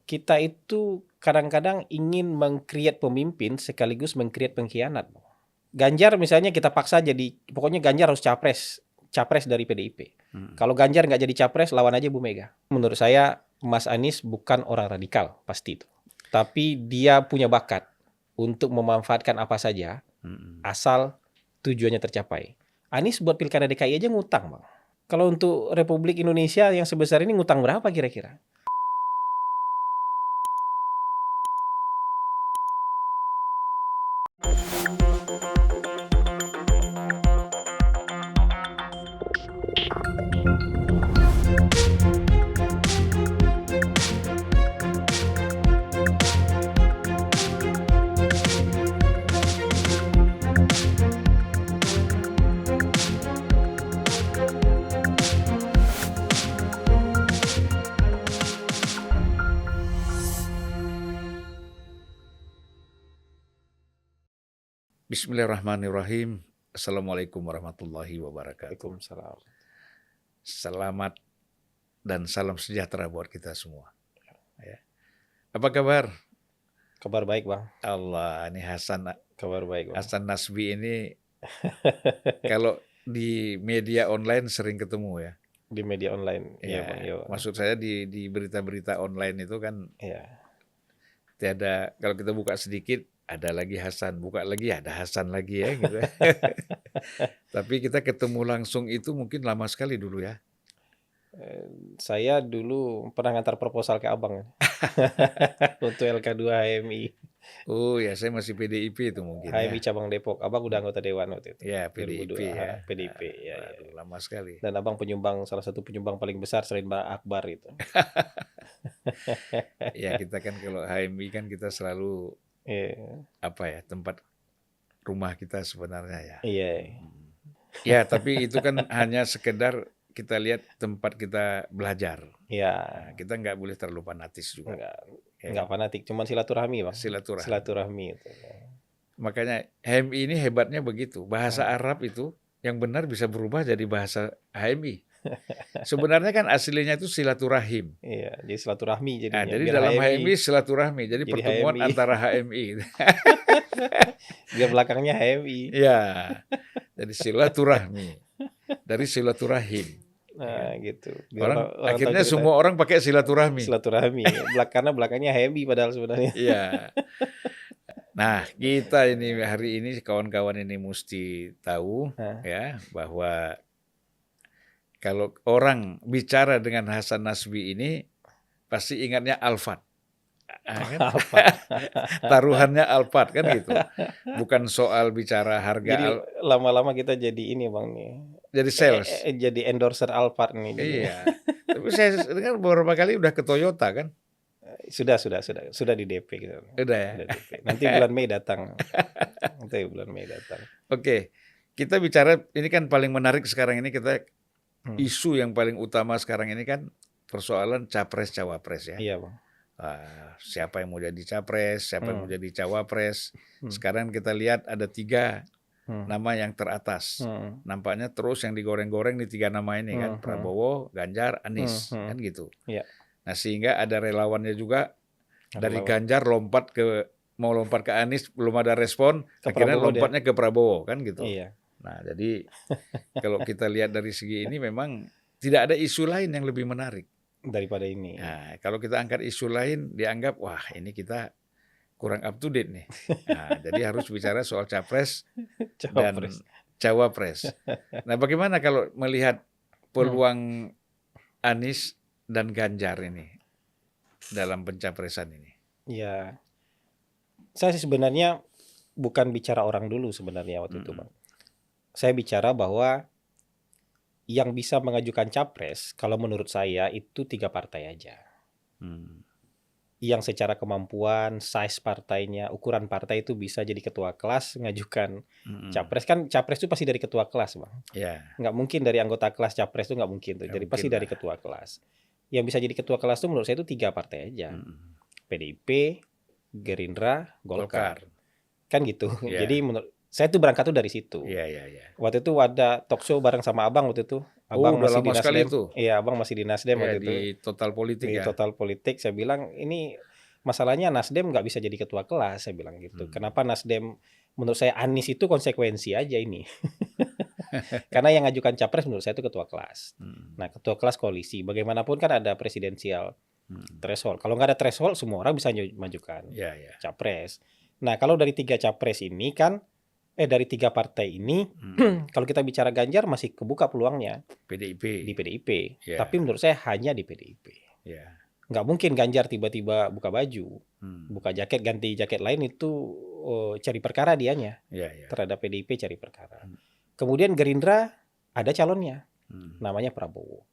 kita itu kadang-kadang ingin meng-create pemimpin sekaligus meng-create pengkhianat. Ganjar misalnya kita paksa jadi, pokoknya Ganjar harus capres dari PDIP. Kalau Ganjar nggak jadi capres, lawan aja Bu Mega. Menurut saya Mas Anies bukan orang radikal, pasti itu. Tapi dia punya bakat untuk memanfaatkan apa saja, asal tujuannya tercapai. Anies buat Pilkada DKI aja ngutang, Bang. Kalau untuk Republik Indonesia yang sebesar ini ngutang berapa kira-kira? Bismillahirrahmanirrahim. Assalamualaikum warahmatullahi wabarakatuh. Waalaikumsalam. Selamat dan salam sejahtera buat kita semua. Ya. Apa kabar? Kabar baik, Bang. Allah, ini Kabar baik, Bang. Hasan Nasbi ini kalau di media online sering ketemu ya. Di media online. Ya, Bang. Iya, Bang. maksud saya di berita-berita online itu kan Iya. tiada, kalau kita buka sedikit ada lagi Hasan, buka lagi ada Hasan lagi ya gitu. Tapi kita ketemu langsung itu mungkin lama sekali dulu ya. Saya dulu pernah ngantar proposal ke Abang untuk LK2 HMI. Oh ya, saya masih PDIP itu mungkin ya. HMI cabang Depok. Abang udah anggota dewan waktu itu. Ya, PDIP 2002, ya. PDIP, ya. Aduh, lama sekali. Dan Abang salah satu penyumbang paling besar selain Mbak Akbar itu. Ya, kita kan kalau HMI kan kita selalu tempat rumah kita sebenarnya ya. Iya. Ya, tapi itu kan hanya sekedar kita lihat tempat kita belajar. Iya. Nah, kita nggak boleh terlalu fanatis juga. Enggak fanatik, cuman silaturahmi, Bang. Silaturahmi itu. Makanya HMI ini hebatnya begitu. Bahasa Arab itu yang benar bisa berubah jadi bahasa HMI. Sebenarnya kan aslinya itu silaturahim. Iya, jadi silaturahmi jadinya. Nah, jadi dalam HMI silaturahmi, jadi pertemuan HMI. antara HMI. Biar belakangnya HMI. Ya, jadi silaturahmi dari silaturahim. Nah, gitu. Orang akhirnya semua orang pakai silaturahmi. Silaturahmi, karena belakangnya HMI padahal sebenarnya. Iya. Nah, kita ini hari ini kawan-kawan ini mesti tahu ya bahwa kalau orang bicara dengan Hasan Nasbi ini pasti ingatnya Alphard. Kan? Taruhannya Alphard kan gitu. Bukan soal bicara harga. Jadi lama-lama kita jadi ini, Bang, nih. Jadi sales. Jadi endorser Alphard nih. Iya. Tapi saya dengar beberapa kali udah ke Toyota kan? Sudah di DP gitu. Udah ya. Nanti bulan Mei datang. Oke. Kita bicara ini kan paling menarik sekarang ini kita isu yang paling utama sekarang ini kan persoalan capres cawapres ya. Iya, Bang. Siapa yang mau jadi capres, siapa yang mau jadi cawapres. Sekarang kita lihat ada 3 nama yang teratas. Nampaknya terus yang digoreng-goreng di 3 nama ini kan, Prabowo, Ganjar, Anies, kan gitu. Iya. Nah, sehingga ada relawannya juga dari Ganjar mau lompat ke Anies, belum ada respon, akhirnya lompatnya ke Prabowo kan gitu. Iya. Nah, jadi kalau kita lihat dari segi ini memang tidak ada isu lain yang lebih menarik daripada ini. Nah, kalau kita angkat isu lain dianggap wah ini kita kurang up to date nih. Nah, jadi harus bicara soal capres dan cawapres. Nah, bagaimana kalau melihat peluang Anies dan Ganjar ini dalam pencapresan ini? Ya, saya sih sebenarnya bukan bicara orang dulu sebenarnya waktu itu, Bang. Saya bicara bahwa yang bisa mengajukan capres, kalau menurut saya itu 3 partai aja. Yang secara kemampuan, size partainya, ukuran partai itu bisa jadi ketua kelas ngajukan capres. Kan capres itu pasti dari ketua kelas, Bang. Yeah. Nggak mungkin dari anggota kelas capres itu nggak mungkin tuh. Jadi pasti dari ketua kelas. Yang bisa jadi ketua kelas itu menurut saya itu 3 partai aja. PDIP, Gerindra, Golkar. Kan gitu. Yeah. Jadi Saya tuh berangkat tuh dari situ. Iya, iya, iya. Waktu itu ada talk show bareng sama Abang waktu itu. Oh, Abang udah masih di lama sekali Nasdem. itu. Iya, Abang masih di Nasdem Ya, waktu itu. di Total Politik Di ya. Total Politik, saya bilang ini masalahnya Nasdem nggak bisa jadi ketua kelas, saya bilang gitu. Kenapa Nasdem? Menurut saya Anies itu konsekuensi aja ini. Karena yang ngajukan capres menurut saya itu ketua kelas. Nah, ketua kelas koalisi. Bagaimanapun kan ada presidensial threshold. Kalau nggak ada threshold, semua orang bisa majukan Ya, ya. capres. Nah, kalau dari 3 capres ini kan, dari 3 partai ini, kalau kita bicara Ganjar masih kebuka peluangnya PDIP. di PDIP. Ya. Tapi menurut saya hanya di PDIP. Ya. Nggak mungkin Ganjar tiba-tiba buka baju, buka jaket, ganti jaket lain itu cari perkara dianya. Ya, ya. Terhadap PDIP cari perkara. Kemudian Gerindra ada calonnya, namanya Prabowo.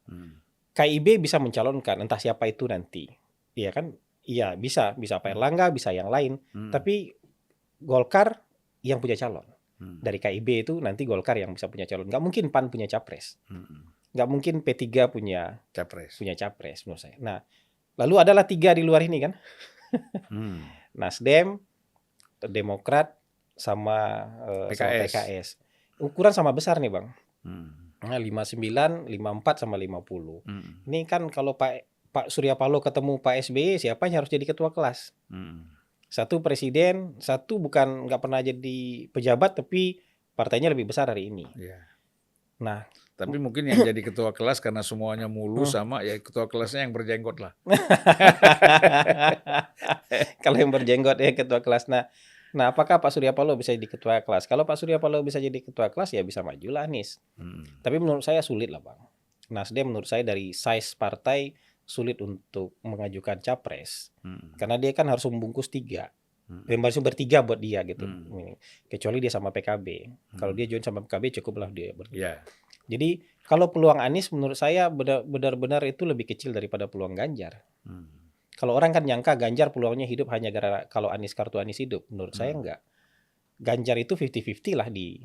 KIB bisa mencalonkan, entah siapa itu nanti. Iya kan? Iya, bisa Pak Erlangga, bisa yang lain. Tapi Golkar yang punya calon. Dari KIB itu nanti Golkar yang bisa punya calon. Nggak mungkin PAN punya capres. Nggak mungkin P3 punya capres menurut saya. Nah, lalu adalah 3 di luar ini kan. Nasdem, Demokrat, sama PKS. Ukuran sama besar nih Bang. Nah, 59, 54 sama 50. Ini kan kalau Pak Surya Paloh ketemu Pak SBY, siapa yang harus jadi ketua kelas? Satu presiden, satu bukan nggak pernah jadi pejabat, tapi partainya lebih besar hari ini. Ya. Nah, tapi mungkin yang jadi ketua kelas karena semuanya mulus sama ya ketua kelasnya yang berjenggot lah. Kalau yang berjenggot ya ketua kelas. Nah, apakah Pak Surya Paloh bisa jadi ketua kelas? Kalau Pak Surya Paloh bisa jadi ketua kelas ya bisa maju lah Anies. Tapi menurut saya sulit lah Bang. Nasdem menurut saya dari size partai sulit untuk mengajukan capres. Karena dia kan harus membungkus 3. Harus bertiga buat dia gitu. Kecuali dia sama PKB. Kalau dia join sama PKB cukuplah dia bertiga. Jadi kalau peluang Anies menurut saya benar-benar itu lebih kecil daripada peluang Ganjar. Kalau orang kan nyangka Ganjar peluangnya hidup hanya gara-gara kalau kartu Anies hidup. Menurut saya enggak. Ganjar itu 50-50 lah di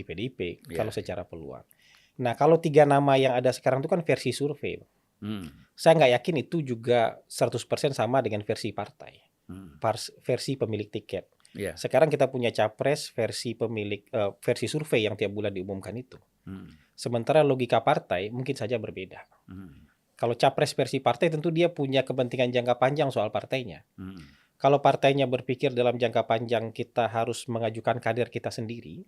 PDIP kalau secara peluang. Nah, kalau 3 nama yang ada sekarang itu kan versi survei. Saya nggak yakin itu juga 100% sama dengan versi partai. Versi pemilik tiket. Sekarang kita punya capres versi versi survei yang tiap bulan diumumkan itu. Sementara logika partai mungkin saja berbeda. Kalau capres versi partai tentu dia punya kepentingan jangka panjang soal partainya. Kalau partainya berpikir dalam jangka panjang kita harus mengajukan kader kita sendiri.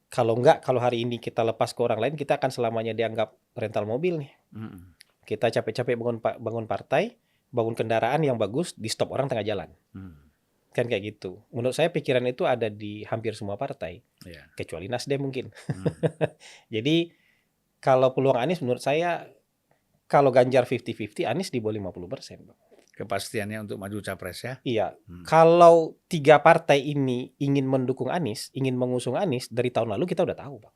Kalau enggak, kalau hari ini kita lepas ke orang lain, kita akan selamanya dianggap rental mobil nih. Kita capek-capek bangun partai, bangun kendaraan yang bagus, di stop orang tengah jalan. Kan kayak gitu. Menurut saya pikiran itu ada di hampir semua partai. Kecuali Nasdem mungkin. Jadi kalau peluang Anies menurut saya, kalau Ganjar 50-50, Anies di bawah 50%. Bang. Kepastiannya untuk maju capres ya? Iya. Kalau 3 partai ini ingin mendukung Anies, ingin mengusung Anies, dari tahun lalu kita udah tahu, Bang.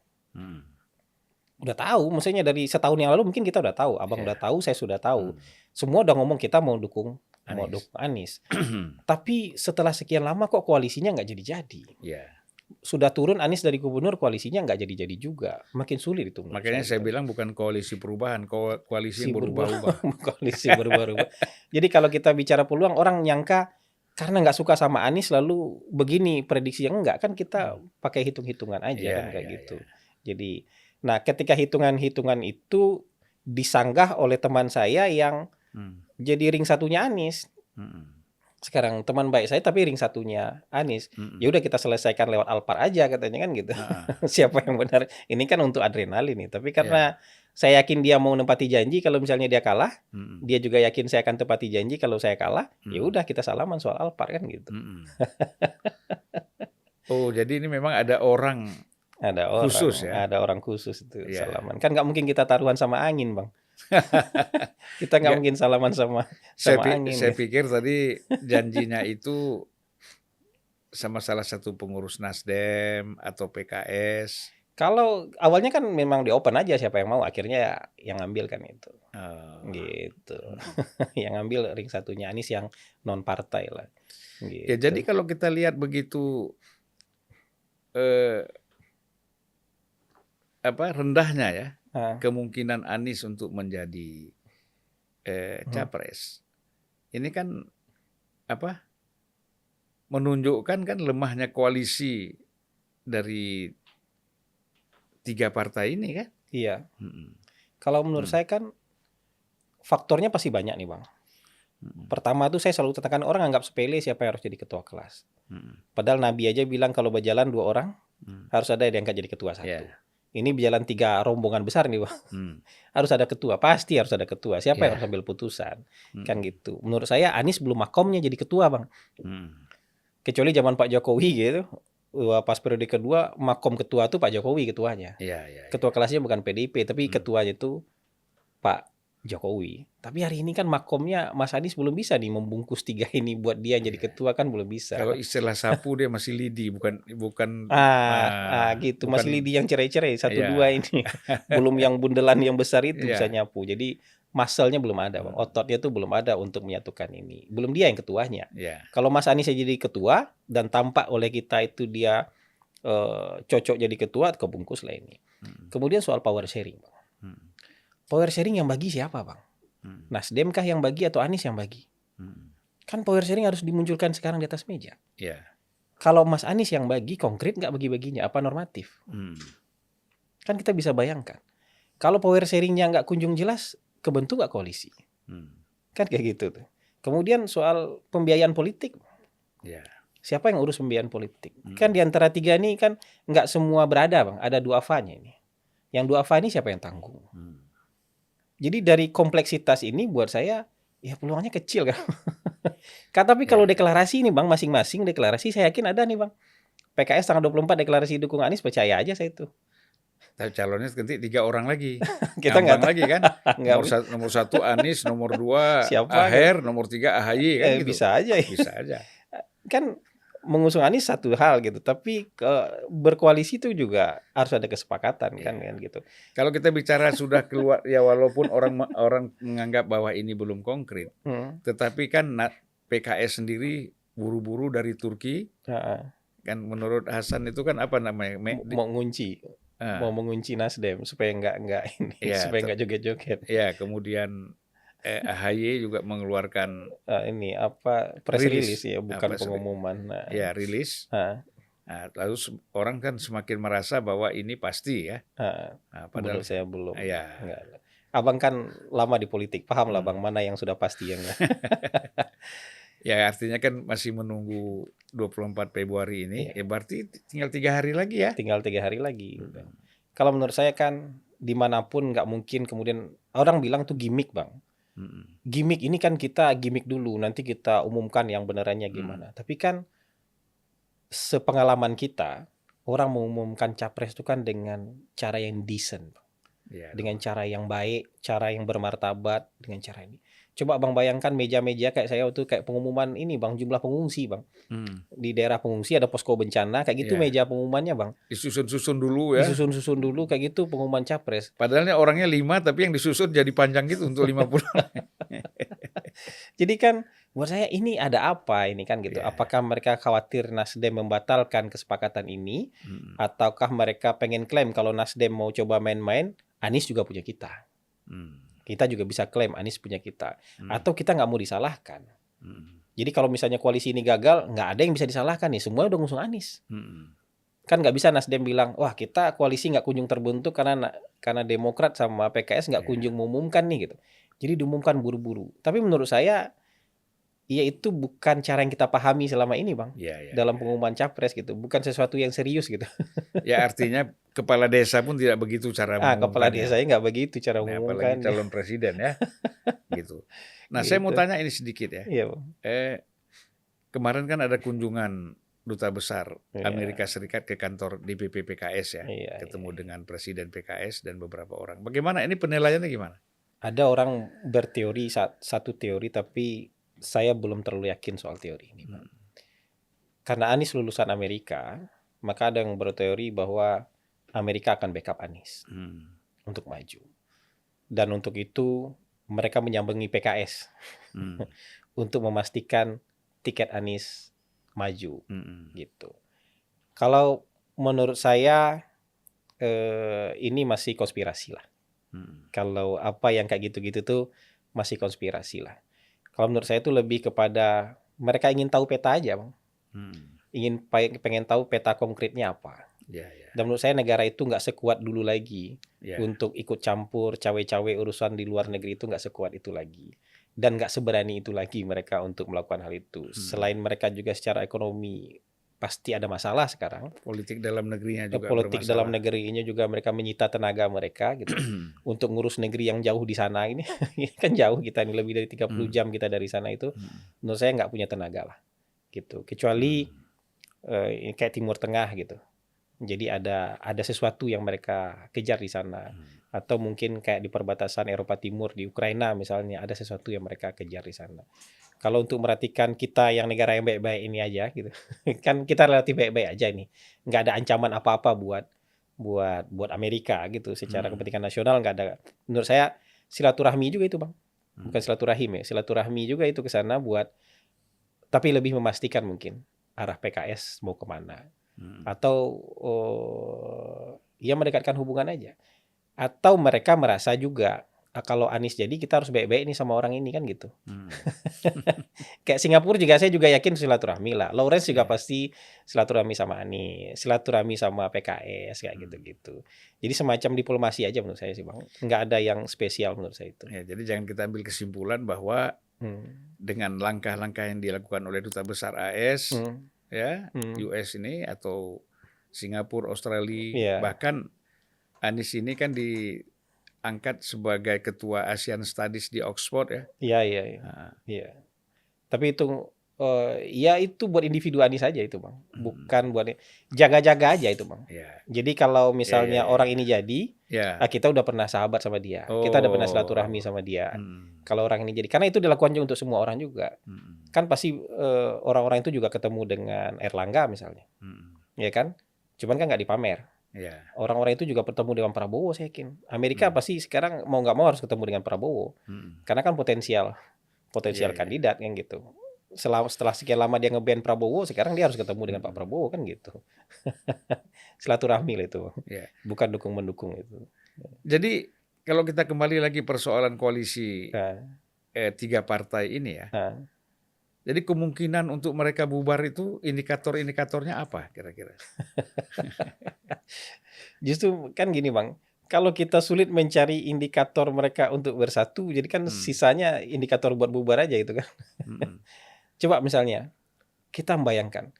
Udah tahu, maksudnya dari setahun yang lalu mungkin kita udah tahu. Abang udah tahu, saya sudah tahu. Semua udah ngomong kita mau dukung Anies. Tapi setelah sekian lama kok koalisinya nggak jadi-jadi. Sudah turun Anies dari gubernur, koalisinya nggak jadi-jadi juga. Makin sulit itu. Makanya saya bilang bukan koalisi perubahan, koalisi yang berubah-ubah. Koalisi berubah-ubah. Jadi kalau kita bicara peluang, orang nyangka karena nggak suka sama Anies lalu begini prediksi yang enggak, kan kita pakai hitung-hitungan aja kan kayak gitu. Jadi, nah ketika hitungan-hitungan itu disanggah oleh teman saya yang jadi ring satunya Anies. Sekarang teman baik saya tapi ring satunya Anies. Ya udah kita selesaikan lewat Alpar aja katanya kan gitu. Siapa yang benar? Ini kan untuk adrenalin nih. Tapi karena saya yakin dia mau nempati janji kalau misalnya dia kalah, dia juga yakin saya akan tepati janji kalau saya kalah. Ya udah kita salaman soal Alpar kan gitu. Oh, jadi ini memang ada orang khusus ya? Ada orang khusus itu salaman. Kan nggak mungkin kita taruhan sama angin, Bang. Kita nggak mungkin salaman sama angin. Saya pikir tadi janjinya itu sama salah satu pengurus Nasdem atau PKS. Kalau awalnya kan memang di open aja siapa yang mau, akhirnya yang ngambil kan itu. Gitu. Yang ngambil ring satunya Anies yang non partai lah. Gitu. Ya jadi kalau kita lihat begitu rendahnya ya kemungkinan Anies untuk menjadi capres. Ini kan menunjukkan kan lemahnya koalisi dari 3 partai ini kan. Iya. Mm-mm. Kalau menurut saya kan faktornya pasti banyak nih Bang. Pertama tuh saya selalu tekankan orang anggap sepele siapa yang harus jadi ketua kelas. Padahal Nabi aja bilang kalau berjalan 2 orang harus ada yang diangkat jadi ketua 1. Yeah. Ini berjalan 3 rombongan besar nih Bang. Harus ada ketua, pasti harus ada ketua. Siapa yang harus ambil putusan? Kan gitu. Menurut saya Anies belum makomnya jadi ketua Bang. Kecuali zaman Pak Jokowi gitu. Pas periode kedua makom ketua tuh Pak Jokowi ketuanya. Ketua kelasnya bukan PDIP tapi ketuanya itu Pak Jokowi. Tapi hari ini kan makomnya Mas Anies belum bisa nih membungkus 3 ini buat dia jadi ketua kan belum bisa. Kalau istilah sapu dia masih lidi, bukan gitu. bukan, Masih lidi yang cerai-cerai 1-2 ini. Belum yang bundelan yang besar itu bisa nyapu. Jadi muscle-nya belum ada, Bang. Ototnya tuh belum ada untuk menyatukan ini. Belum dia yang ketuanya. Kalau Mas Anies jadi ketua dan tampak oleh kita itu dia cocok jadi ketua, kebungkus lah ini. Kemudian soal power sharing, Bang. Power sharing yang bagi siapa, Bang? Nasdem kah yang bagi atau Anies yang bagi? Kan power sharing harus dimunculkan sekarang di atas meja. Kalau Mas Anies yang bagi, konkret nggak bagi-baginya? Apa normatif? Kan kita bisa bayangkan. Kalau power sharingnya nggak kunjung jelas, kebentuk nggak koalisi? Kan kayak gitu tuh. Kemudian soal pembiayaan politik. Siapa yang urus pembiayaan politik? Kan di antara 3 ini kan nggak semua berada, Bang. Ada 2 AFA-nya ini. Yang 2 AFA ini siapa yang tanggung? Jadi dari kompleksitas ini buat saya ya peluangnya kecil kan. Tapi kalau deklarasi ini Bang, masing-masing deklarasi saya yakin ada nih Bang. PKS tanggal 24 deklarasi dukung Anies, percaya aja saya itu. Tapi calonnya nanti 3 orang lagi. Kita nggak lagi kan. Nomor 1 Anies, nomor 2 siapa, Aher, nomor 3 AHY kan gitu. Bisa aja ya. Bisa aja. Kan mengusung Anies satu hal gitu, tapi berkoalisi itu juga harus ada kesepakatan kan gitu. Kalau kita bicara sudah keluar ya walaupun orang menganggap bahwa ini belum konkret, tetapi kan PKS sendiri buru-buru dari Turki, kan menurut Hasan itu kan apa namanya? Mau mengunci Nasdem supaya nggak ini, supaya nggak joget-joget. Ya, kemudian AHY juga mengeluarkan ini apa press release ya, bukan pengumuman. Rilis. Lalu orang kan semakin merasa bahwa ini pasti ya. Padahal saya belum. Enggak. Abang kan lama di politik, paham lah Bang mana yang sudah pasti yang enggak. Ya artinya kan masih menunggu 24 Februari ini. Ya berarti tinggal 3 hari lagi ya. Tinggal 3 hari lagi. Kalau menurut saya kan dimanapun nggak mungkin kemudian orang bilang tuh gimmick Bang. Gimmick ini kan kita gimmick dulu, nanti kita umumkan yang benerannya gimana. Tapi kan sepengalaman kita, orang mengumumkan capres itu kan dengan cara yang decent, dengan cara yang baik, cara yang bermartabat, dengan cara ini. Coba Bang bayangkan meja-meja kayak saya waktu kayak pengumuman ini Bang, jumlah pengungsi Bang. Di daerah pengungsi ada posko bencana, kayak gitu meja pengumumannya Bang. Disusun-susun dulu ya. Disusun-susun dulu kayak gitu pengumuman capres. Padahalnya orangnya 5 tapi yang disusun jadi panjang gitu untuk 50. Jadi kan buat saya ini ada apa ini kan gitu. Apakah mereka khawatir Nasdem membatalkan kesepakatan ini ataukah mereka pengen klaim kalau Nasdem mau coba main-main, Anies juga punya kita. Kita juga bisa klaim Anies punya kita. Atau kita nggak mau disalahkan. Jadi kalau misalnya koalisi ini gagal, nggak ada yang bisa disalahkan nih. Semua udah ngusung Anies. Kan nggak bisa Nasdem bilang, wah kita koalisi nggak kunjung terbentuk karena Demokrat sama PKS nggak kunjung mengumumkan nih gitu. Jadi diumumkan buru-buru. Tapi menurut saya, ya itu bukan cara yang kita pahami selama ini Bang. Dalam pengumuman capres gitu. Bukan sesuatu yang serius gitu. Ya artinya kepala desa pun tidak begitu cara mengumumkannya. Kepala desanya nggak begitu cara mengumumkan. Apalagi calon presiden ya. Gitu. Nah saya mau tanya ini sedikit ya. Iya Bang. Kemarin kan ada kunjungan Duta Besar Amerika Serikat ke kantor DPP PKS ya. Ketemu dengan Presiden PKS dan beberapa orang. Bagaimana ini penilaiannya gimana? Ada orang berteori satu teori tapi saya belum terlalu yakin soal teori ini. Karena Anies lulusan Amerika, maka ada yang berteori bahwa Amerika akan backup Anies untuk maju. Dan untuk itu mereka menyambangi PKS untuk memastikan tiket Anies maju gitu. Kalau menurut saya ini masih konspirasi lah. Kalau apa yang kayak gitu-gitu tuh masih konspirasi lah. Kalau menurut saya itu lebih kepada mereka ingin tahu peta aja Bang. Pengen tahu peta konkretnya apa. Dan menurut saya negara itu nggak sekuat dulu lagi untuk ikut campur cawe-cawe urusan di luar negeri, itu nggak sekuat itu lagi. Dan nggak seberani itu lagi mereka untuk melakukan hal itu. Selain mereka juga secara ekonomi pasti ada masalah sekarang. Politik dalam negerinya juga Politik bermasalah. dalam negerinya juga mereka menyita tenaga mereka gitu. Untuk ngurus negeri yang jauh di sana ini. Kan jauh kita ini, lebih dari 30 jam kita dari sana itu. Menurut saya nggak punya tenaga lah gitu. Kecuali kayak Timur Tengah gitu. Jadi ada sesuatu yang mereka kejar di sana. Atau mungkin kayak di perbatasan Eropa Timur di Ukraina misalnya, ada sesuatu yang mereka kejar di sana. Kalau untuk merhatikan kita yang negara yang baik-baik ini aja gitu, kan kita relatif baik-baik aja ini, nggak ada ancaman apa-apa buat Amerika gitu. Secara kepentingan nasional nggak ada. Menurut saya silaturahmi juga itu bang, bukan silaturahim ya, silaturahmi juga itu ke sana tapi lebih memastikan mungkin arah PKS mau kemana, atau ya mendekatkan hubungan aja, atau mereka merasa juga kalau Anies jadi kita harus baik-baik nih sama orang ini kan gitu. Kayak Singapura juga saya juga yakin silaturahmi lah. Lawrence juga pasti silaturahmi sama Anies, silaturahmi sama PKS kayak gitu-gitu. Jadi semacam diplomasi aja menurut saya sih bang. Nggak ada yang spesial menurut saya itu. Ya, jadi jangan kita ambil kesimpulan bahwa dengan langkah-langkah yang dilakukan oleh Duta Besar AS, US ini atau Singapura, Australia, bahkan Anies ini kan diangkat sebagai ketua ASEAN Studies di Oxford ya. Iya. Tapi itu ya itu buat individu Anies saja itu bang, bukan buat jaga-jaga aja itu bang. Jadi kalau misalnya orang ini jadi, kita udah pernah sahabat sama dia, kita udah pernah silaturahmi sama dia. Kalau orang ini jadi, karena itu dilakukan juga untuk semua orang juga. Kan pasti orang-orang itu juga ketemu dengan Erlangga misalnya, ya kan? Cuman kan nggak dipamer. Orang-orang itu juga bertemu dengan Prabowo, saya yakin. Amerika pasti sekarang mau nggak mau harus ketemu dengan Prabowo, karena kan potensial kandidat kan gitu. Setelah sekian lama dia nge-ban Prabowo, sekarang dia harus ketemu dengan Pak Prabowo kan gitu. Silaturahmi lah itu, bukan dukung-mendukung itu. Jadi kalau kita kembali lagi persoalan koalisi 3 partai ini ya, jadi kemungkinan untuk mereka bubar itu indikator-indikatornya apa kira-kira? Justru kan gini bang, kalau kita sulit mencari indikator mereka untuk bersatu, jadi kan sisanya indikator buat bubar aja gitu kan. Coba misalnya kita membayangkan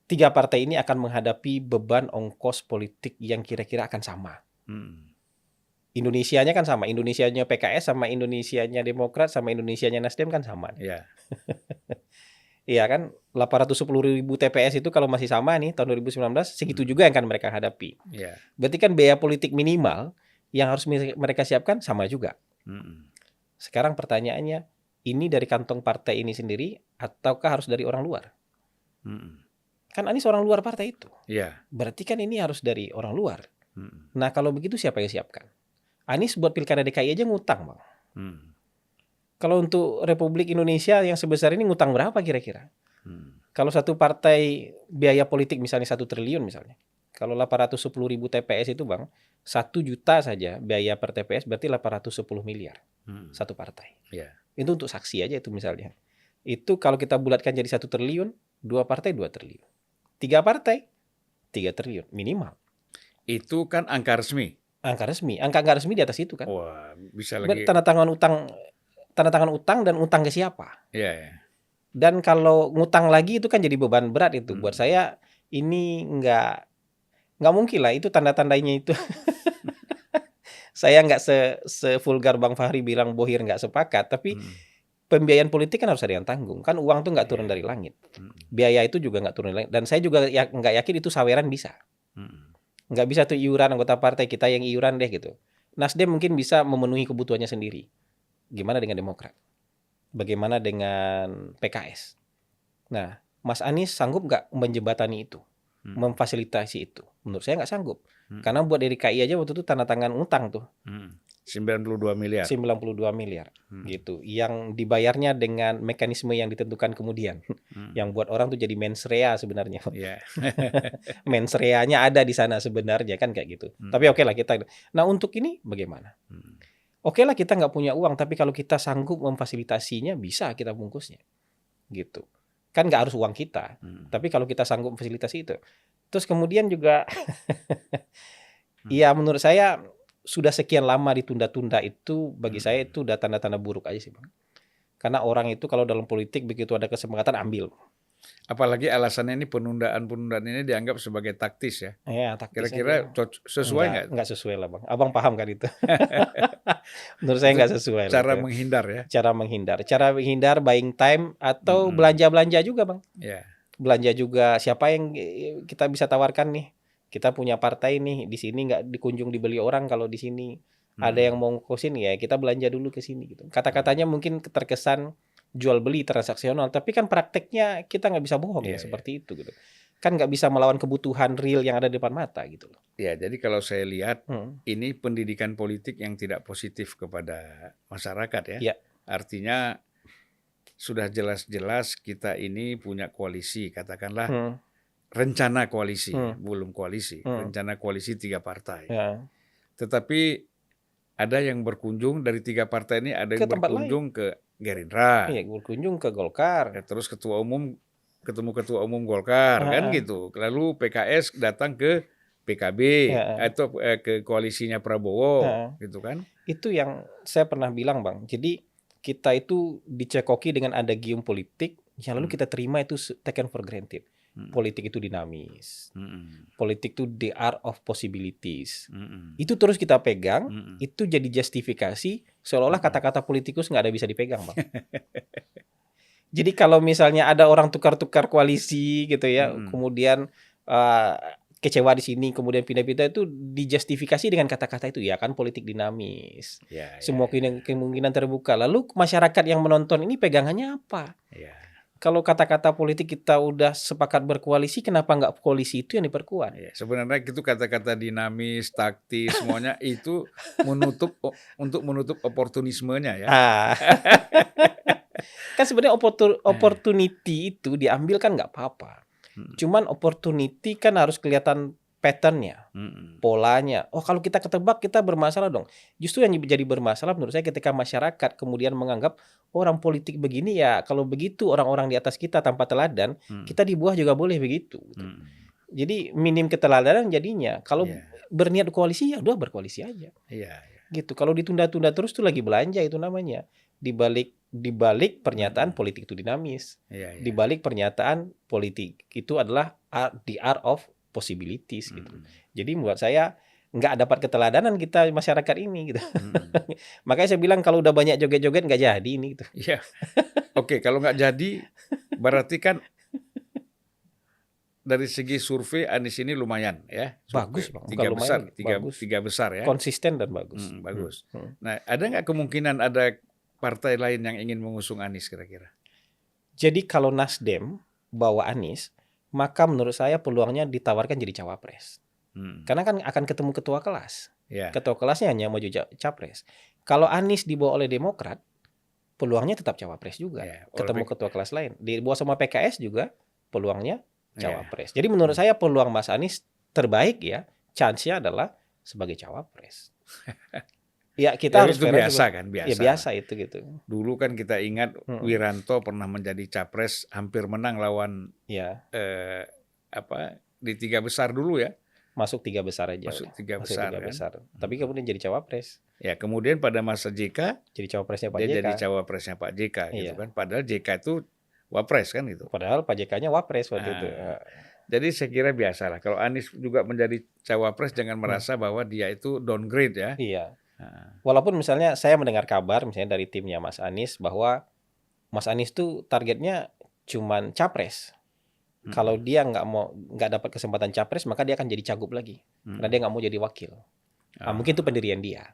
3 partai ini akan menghadapi beban ongkos politik yang kira-kira akan sama. Indonesianya kan sama, Indonesianya PKS sama Indonesianya Demokrat sama Indonesianya Nasdem kan sama. Iya kan, 810.000 TPS itu kalau masih sama nih tahun 2019, segitu juga yang akan mereka hadapi. Berarti kan biaya politik minimal yang harus mereka siapkan sama juga. Sekarang pertanyaannya, ini dari kantong partai ini sendiri ataukah harus dari orang luar? Kan Anies orang luar partai itu. Berarti kan ini harus dari orang luar. Nah kalau begitu siapa yang siapkan? Anies buat pilkada DKI aja ngutang bang. Kalau untuk Republik Indonesia yang sebesar ini ngutang berapa kira-kira? Kalau satu partai biaya politik misalnya 1 triliun misalnya. Kalau 810.000 TPS itu bang, 1 juta saja biaya per TPS berarti 810 miliar. Satu partai. Itu untuk saksi aja itu misalnya. Itu kalau kita bulatkan jadi 1 triliun, 2 partai 2 triliun. 3 partai 3 triliun minimal. Itu kan angka resmi. Angka nggak resmi di atas itu kan. Wah, bisa lagi. Tanda tangan utang dan utang ke siapa? Dan kalau ngutang lagi itu kan jadi beban berat itu. Buat saya ini nggak mungkin lah itu tanda-tandanya itu. Saya nggak se-vulgar Bang Fahri bilang Bohir nggak sepakat, tapi pembiayaan politik kan harus ada yang tanggung. Kan uang tuh nggak turun dari langit. Biaya itu juga nggak turun dari langit. Dan saya juga nggak yakin itu saweran bisa. Nggak bisa tuh iuran anggota partai kita yang iuran deh gitu. Nasdem mungkin bisa memenuhi kebutuhannya sendiri. Gimana dengan Demokrat? Bagaimana dengan PKS? Nah, Mas Anies sanggup nggak menjembatani itu? Memfasilitasi itu? Menurut saya nggak sanggup. Karena buat dari KI aja waktu itu tanda tangan utang tuh. 92 miliar. 92 miliar gitu. Yang dibayarnya dengan mekanisme yang ditentukan kemudian. Yang buat orang tuh jadi mens rea sebenarnya. Mens reanya ada di sana sebenarnya kan kayak gitu. Tapi oke lah kita. Nah untuk ini bagaimana? Oke lah kita nggak punya uang, tapi kalau kita sanggup memfasilitasinya bisa kita bungkusnya. Gitu. Kan nggak harus uang kita. Tapi kalau kita sanggup fasilitasi itu. Terus kemudian juga ya menurut saya sudah sekian lama ditunda-tunda itu bagi saya itu udah tanda-tanda buruk aja sih Bang. Karena orang itu kalau dalam politik begitu ada kesempatan ambil. Apalagi alasannya ini penundaan ini dianggap sebagai taktis ya. Ya, taktis Kira-kira aja. sesuai nggak? Nggak sesuai lah Bang. Abang paham kan itu? Menurut saya nggak sesuai lah Cara itu. menghindar ya. Cara menghindar buying time atau belanja-belanja juga Bang. Ya. Belanja juga siapa yang kita bisa tawarkan nih. Kita punya partai nih di sini nggak dikunjung dibeli orang kalau di sini. Ada yang mau kosin ya kita belanja dulu ke sini gitu. Kata-katanya mungkin terkesan jual beli transaksional, tapi kan prakteknya kita nggak bisa bohong ya seperti itu gitu. Kan nggak bisa melawan kebutuhan real yang ada di depan mata gitu loh. Ya, jadi kalau saya lihat ini pendidikan politik yang tidak positif kepada masyarakat ya. Artinya sudah jelas-jelas kita ini punya koalisi, katakanlah rencana koalisi, belum koalisi, rencana koalisi 3 partai. Tetapi ada yang berkunjung dari 3 partai ini, ada yang berkunjung ke Gerindra. Iya, berkunjung ke Golkar. Terus ketemu ketua umum Golkar kan gitu. Lalu PKS datang ke PKB atau ke koalisinya Prabowo gitu kan. Itu yang saya pernah bilang Bang. Jadi kita itu dicekoki dengan ada gium politik yang lalu kita terima itu taken for granted. Politik itu dinamis. Politik itu the art of possibilities. Itu terus kita pegang, itu jadi justifikasi seolah-olah kata-kata politikus nggak ada bisa dipegang, Bang. Jadi kalau misalnya ada orang tukar-tukar koalisi gitu ya, kemudian kecewa di sini, kemudian pindah-pindah itu dijustifikasi dengan kata-kata itu ya kan politik dinamis. Semua kemungkinan terbuka. Lalu masyarakat yang menonton ini pegangannya apa? Kalau kata-kata politik kita udah sepakat berkoalisi, kenapa nggak koalisi itu yang diperkuat? Sebenarnya itu kata-kata dinamis, taktis, semuanya itu untuk menutup oportunismenya ya. Kan sebenarnya opportunity itu diambil kan nggak apa-apa. Cuman opportunity kan harus kelihatan patternnya, polanya. Oh kalau kita ketebak kita bermasalah dong. Justru yang jadi bermasalah menurut saya ketika masyarakat kemudian menganggap orang politik begini ya kalau begitu orang-orang di atas kita tanpa teladan, kita di bawah juga boleh begitu. Jadi minim keteladanan jadinya. Kalau berniat koalisi ya udah berkoalisi aja. Gitu. Kalau ditunda-tunda terus tuh lagi belanja itu namanya. Dibalik pernyataan politik itu dinamis. Dibalik pernyataan politik itu adalah the art of possibilities gitu. Jadi buat saya nggak dapat keteladanan kita masyarakat ini gitu. Makanya saya bilang kalau udah banyak joget-joget nggak jadi ini gitu. Oke, kalau nggak jadi berarti kan dari segi survei Anies ini lumayan ya. Bagus Bang. 3 besar, tiga besar ya. Konsisten dan bagus. Bagus. Nah, ada nggak kemungkinan ada partai lain yang ingin mengusung Anies kira-kira? Jadi kalau Nasdem bawa Anies, maka menurut saya peluangnya ditawarkan jadi cawapres. Karena kan akan ketemu ketua kelas. Ketua kelasnya hanya maju capres. Kalau Anies dibawa oleh Demokrat, peluangnya tetap cawapres juga. Ketemu ketua kelas lain. Dibawa sama PKS juga, peluangnya cawapres. Jadi menurut saya peluang Mas Anies terbaik ya, chance-nya adalah sebagai cawapres. Ya kita harus itu biasa kan, biasa. Ya biasa itu gitu. Dulu kan kita ingat Wiranto pernah menjadi capres, hampir menang lawan di 3 besar dulu ya. Masuk 3 besar aja. Masuk 3 besar. Tapi kemudian jadi cawapres. Ya, kemudian pada masa JK jadi cawapresnya Pak JK. Dia jadi cawapresnya Pak JK gitu kan. Padahal JK itu wapres kan gitu. Padahal Pak JK-nya wapres waktu itu. Jadi saya kira biasalah kalau Anies juga menjadi cawapres jangan merasa bahwa dia itu downgrade ya. Iya. Walaupun misalnya saya mendengar kabar misalnya dari timnya Mas Anies bahwa Mas Anies tuh targetnya cuman capres. Kalau dia nggak dapat kesempatan capres maka dia akan jadi cagup lagi. Karena dia nggak mau jadi wakil. Mungkin itu pendirian dia.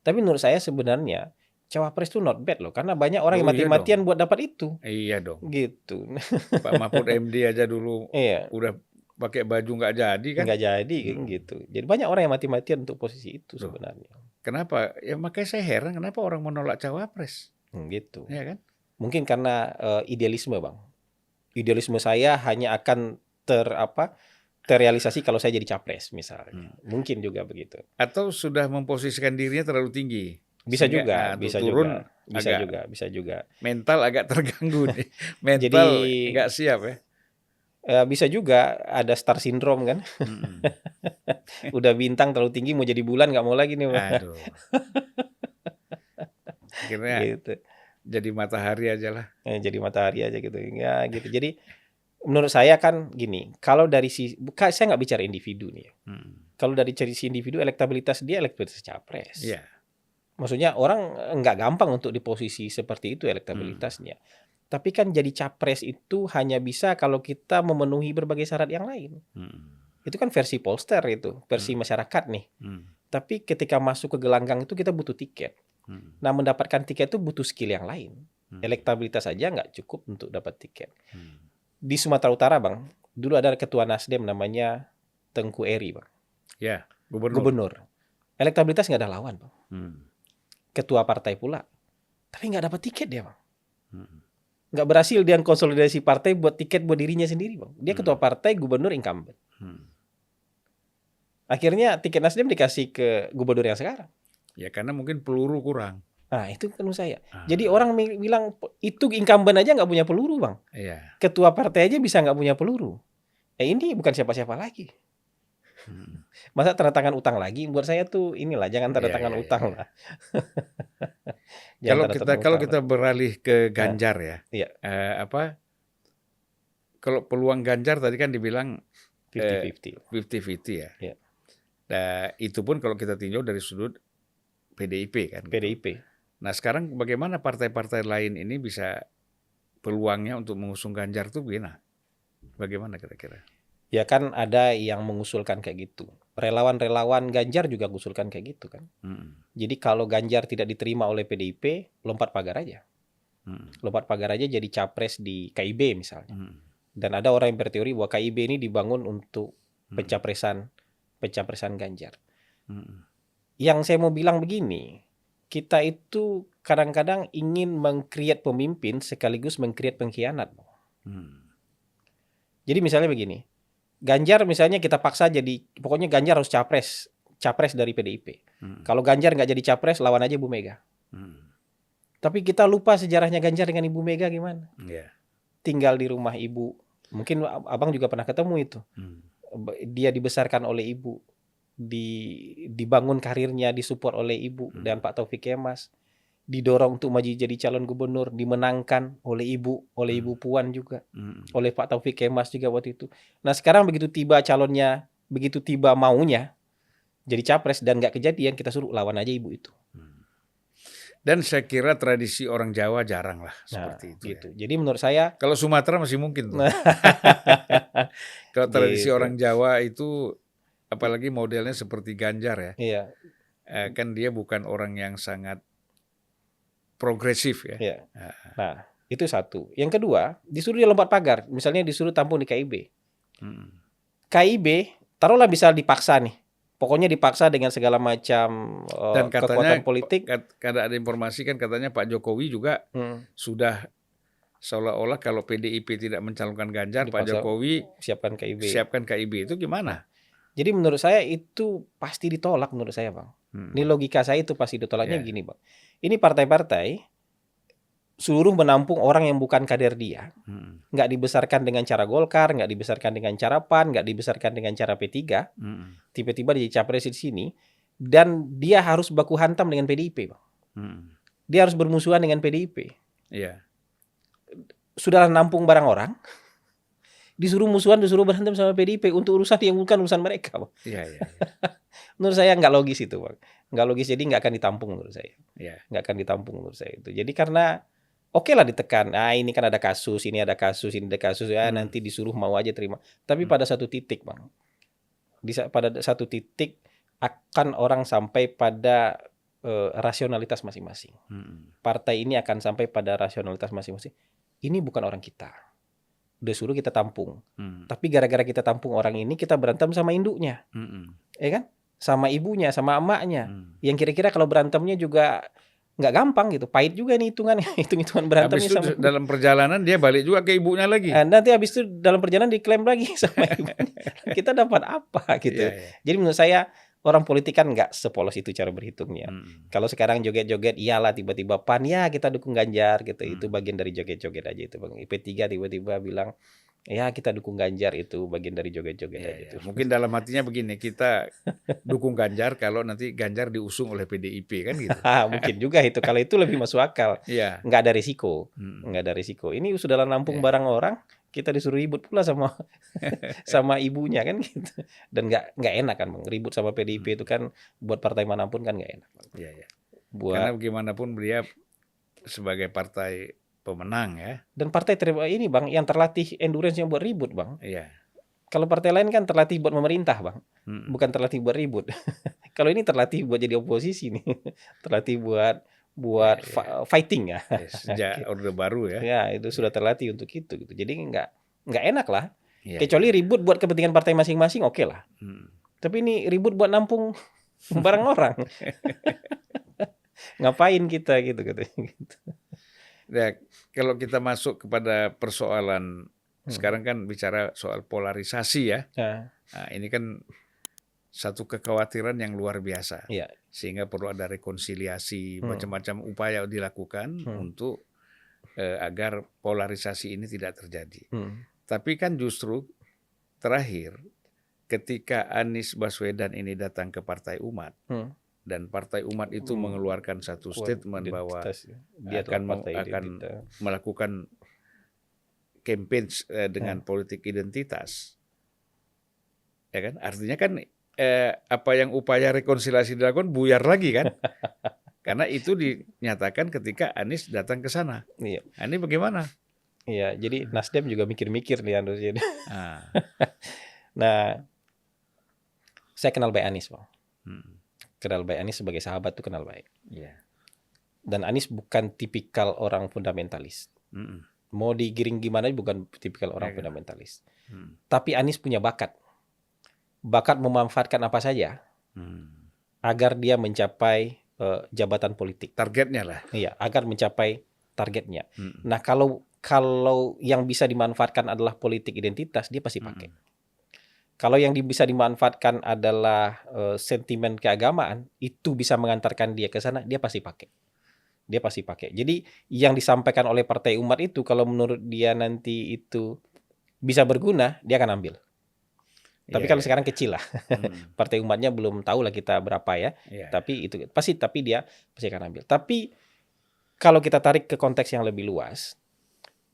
Tapi menurut saya sebenarnya cawapres itu not bad loh. Karena banyak orang yang mati-matian buat dapat itu. Iya dong. Gitu. Pak Mahfud MD aja dulu udah pakai baju nggak jadi kan? Nggak jadi gitu. Jadi banyak orang yang mati-matian untuk posisi itu sebenarnya. Kenapa? Ya makanya saya heran kenapa orang menolak cawapres. Gitu. Ya kan? Mungkin karena idealisme Bang. Idealisme saya hanya akan terrealisasi kalau saya jadi capres misalnya. Mungkin juga begitu. Atau sudah memposisikan dirinya terlalu tinggi. Bisa juga, bisa turun, juga. Bisa agak juga, bisa juga. mental agak terganggu nih. Jadi Mental nggak siap ya. bisa juga ada star syndrome kan. Mm-mm. Udah bintang terlalu tinggi mau jadi bulan nggak mau lagi nih Bang. Aduh, akhirnya Gitu. jadi matahari aja lah. Jadi matahari aja gitu. Ya gitu. Jadi menurut saya kan gini, kalau dari saya nggak bicara individu nih ya. Kalau dari sisi individu elektabilitas dia elektabilitas capres. Iya. Maksudnya orang nggak gampang untuk di posisi seperti itu elektabilitasnya. Tapi kan jadi capres itu hanya bisa kalau kita memenuhi berbagai syarat yang lain. Itu kan versi pollster itu, versi masyarakat nih. Tapi ketika masuk ke gelanggang itu kita butuh tiket. Nah mendapatkan tiket itu butuh skill yang lain. Elektabilitas aja nggak cukup untuk dapat tiket. Di Sumatera Utara Bang, dulu ada ketua Nasdem namanya Tengku Eri Bang. Ya, gubernur. Gubernur. Elektabilitas nggak ada lawan Bang. Ketua partai pula. Tapi nggak dapat tiket dia Bang. Nggak berhasil dia konsolidasi partai buat tiket buat dirinya sendiri Bang. Dia ketua partai, gubernur incumbent. Akhirnya tiket Nasdem dikasih ke gubernur yang sekarang. Ya karena mungkin peluru kurang. Nah itu kan menurut saya. Jadi orang bilang itu incumbent aja nggak punya peluru Bang. Iya. Ketua partai aja bisa nggak punya peluru. Ini bukan siapa-siapa lagi. Masa tanda tangan utang lagi? Buat saya tuh inilah jangan tanda tangan utang lah. Kalau kita beralih ke Ganjar ya. Iya. Kalau peluang Ganjar tadi kan dibilang 50-50. 50-50 ya. Iya. Nah, itu pun kalau kita tinjau dari sudut PDIP kan. PDIP. Nah sekarang bagaimana partai-partai lain ini bisa peluangnya untuk mengusung Ganjar tuh gimana? Bagaimana kira-kira? Ya kan ada yang mengusulkan kayak gitu. Relawan-relawan Ganjar juga mengusulkan kayak gitu kan. Jadi kalau Ganjar tidak diterima oleh PDIP, lompat pagar aja. Lompat pagar aja jadi capres di KIB misalnya. Dan ada orang yang berteori bahwa KIB ini dibangun untuk pencapresan Ganjar. Yang saya mau bilang begini, kita itu kadang-kadang ingin meng-create pemimpin sekaligus meng-create pengkhianat. Jadi misalnya begini, Ganjar misalnya kita paksa jadi, pokoknya Ganjar harus capres dari PDIP. Kalau Ganjar nggak jadi capres, lawan aja Ibu Mega. Tapi kita lupa sejarahnya Ganjar dengan Ibu Mega gimana. Tinggal di rumah ibu, mungkin abang juga pernah ketemu itu. Dia dibesarkan oleh ibu, dibangun karirnya, disupport oleh ibu dan Pak Taufik Kemas, didorong untuk maju jadi calon gubernur, dimenangkan oleh ibu Puan juga, oleh Pak Taufik Kemas juga waktu itu. Nah sekarang begitu tiba calonnya, begitu tiba maunya jadi capres dan nggak kejadian, kita suruh lawan aja ibu itu. Dan saya kira tradisi orang Jawa jarang lah seperti itu. Gitu. Ya. Jadi menurut saya, kalau Sumatera masih mungkin tuh. Kalau tradisi orang Jawa itu, apalagi modelnya seperti Ganjar ya. Iya. Kan dia bukan orang yang sangat progresif ya. Iya. Nah, itu satu. Yang kedua, disuruh dia lompat pagar. Misalnya disuruh tampung di KIB. KIB, taruhlah bisa dipaksa nih. Pokoknya dipaksa dengan segala macam dan katanya, kekuatan politik. Karena ada informasi kan katanya Pak Jokowi juga sudah seolah-olah kalau PDIP tidak mencalonkan Ganjar, dipaksa, Pak Jokowi siapkan KIB. Itu gimana? Jadi menurut saya itu pasti ditolak menurut saya Bang. Ini logika saya itu pasti ditolaknya gini Bang. Ini partai-partai seluruh menampung orang yang bukan kader dia. Nggak dibesarkan dengan cara Golkar, nggak dibesarkan dengan cara PAN, nggak dibesarkan dengan cara P3. Tiba-tiba dia capres di sini. Dan dia harus baku hantam dengan PDIP. Bang. Dia harus bermusuhan dengan PDIP. Sudah nampung barang orang, disuruh berantem sama PDIP untuk urusan yang bukan urusan mereka. Bang. Menurut saya nggak logis itu Bang. Nggak logis, jadi nggak akan ditampung menurut saya. Nggak akan ditampung menurut saya itu. Jadi karena oke lah ditekan, ini kan ada kasus, ini ada kasus, nanti disuruh mau aja terima. Tapi pada satu titik Bang, pada satu titik akan orang sampai pada rasionalitas masing-masing. Partai ini akan sampai pada rasionalitas masing-masing. Ini bukan orang kita. Udah suruh kita tampung. Tapi gara-gara kita tampung orang ini, kita berantem sama induknya. Ya kan? Sama ibunya, sama emaknya. Yang kira-kira kalau berantemnya juga nggak gampang gitu, pahit juga nih hitung-hitungan berantemnya. Habis itu dalam perjalanan dia balik juga ke ibunya lagi. Nanti habis itu dalam perjalanan diklaim lagi sama ibunya. Kita dapat apa gitu. Jadi menurut saya orang politik kan nggak sepolos itu cara berhitungnya. Kalau sekarang joget-joget, iyalah tiba-tiba PAN ya kita dukung Ganjar gitu. Itu bagian dari joget-joget aja itu Bang. P3 tiba-tiba bilang ya kita dukung Ganjar, itu bagian dari joget-joget aja itu. Mungkin dalam hatinya begini, kita dukung Ganjar kalau nanti Ganjar diusung oleh PDIP kan gitu. Mungkin juga itu, kalau itu lebih masuk akal. Iya. Nggak ada risiko. Nggak ada risiko. Ini sudah nampung barang orang, kita disuruh ribut pula sama sama ibunya kan gitu. Dan nggak enak kan Bang. Ribut sama PDIP itu kan buat partai manapun kan nggak enak. Iya. Buat Karena bagaimanapun dia sebagai partai pemenang ya. dan partai ini Bang yang terlatih endurance yang buat ribut Bang. Iya. Kalau partai lain kan terlatih buat memerintah Bang. Bukan terlatih buat ribut. Kalau ini terlatih buat jadi oposisi nih. Terlatih buat fighting ya. Sejak Orde Baru ya. Ya, itu sudah terlatih untuk itu gitu. Jadi nggak enak lah. Iya. Kecuali ribut buat kepentingan partai masing-masing, oke lah. Tapi ini ribut buat nampung barang orang. Ngapain kita gitu katanya gitu. Ya, kalau kita masuk kepada persoalan sekarang kan bicara soal polarisasi ya. Nah, ini kan satu kekhawatiran yang luar biasa. Iya. Sehingga perlu ada rekonsiliasi, macam-macam upaya dilakukan untuk agar polarisasi ini tidak terjadi. Tapi kan justru terakhir ketika Anies Baswedan ini datang ke Partai Umat dan Partai Umat itu mengeluarkan satu statement bahwa dia akan melakukan campaign dengan politik identitas, ya kan? Artinya kan apa yang upaya rekonsiliasi dilakukan buyar lagi kan? Karena itu dinyatakan ketika Anies datang ke sana. Iya. Ini bagaimana? Iya, jadi Nasdem juga mikir-mikir nih harusnya. Nah, saya kenal baik Anies, Bang. Kenal baik Anies sebagai sahabat tuh kenal baik. Iya. Dan Anies bukan tipikal orang fundamentalis. Mau digiring gimana bukan tipikal orang fundamentalis. Tapi Anies punya bakat. Bakat memanfaatkan apa saja agar dia mencapai jabatan politik. Targetnya lah. Iya, agar mencapai targetnya. Nah, kalau yang bisa dimanfaatkan adalah politik identitas, dia pasti pakai. Kalau yang bisa dimanfaatkan adalah sentimen keagamaan, itu bisa mengantarkan dia ke sana, dia pasti pakai. Dia pasti pakai. Jadi yang disampaikan oleh Partai Umat itu kalau menurut dia nanti itu bisa berguna, dia akan ambil. Tapi kalau sekarang kecil lah. Partai Umatnya belum tahu lah kita berapa ya. Tapi itu tapi dia pasti akan ambil. Tapi kalau kita tarik ke konteks yang lebih luas,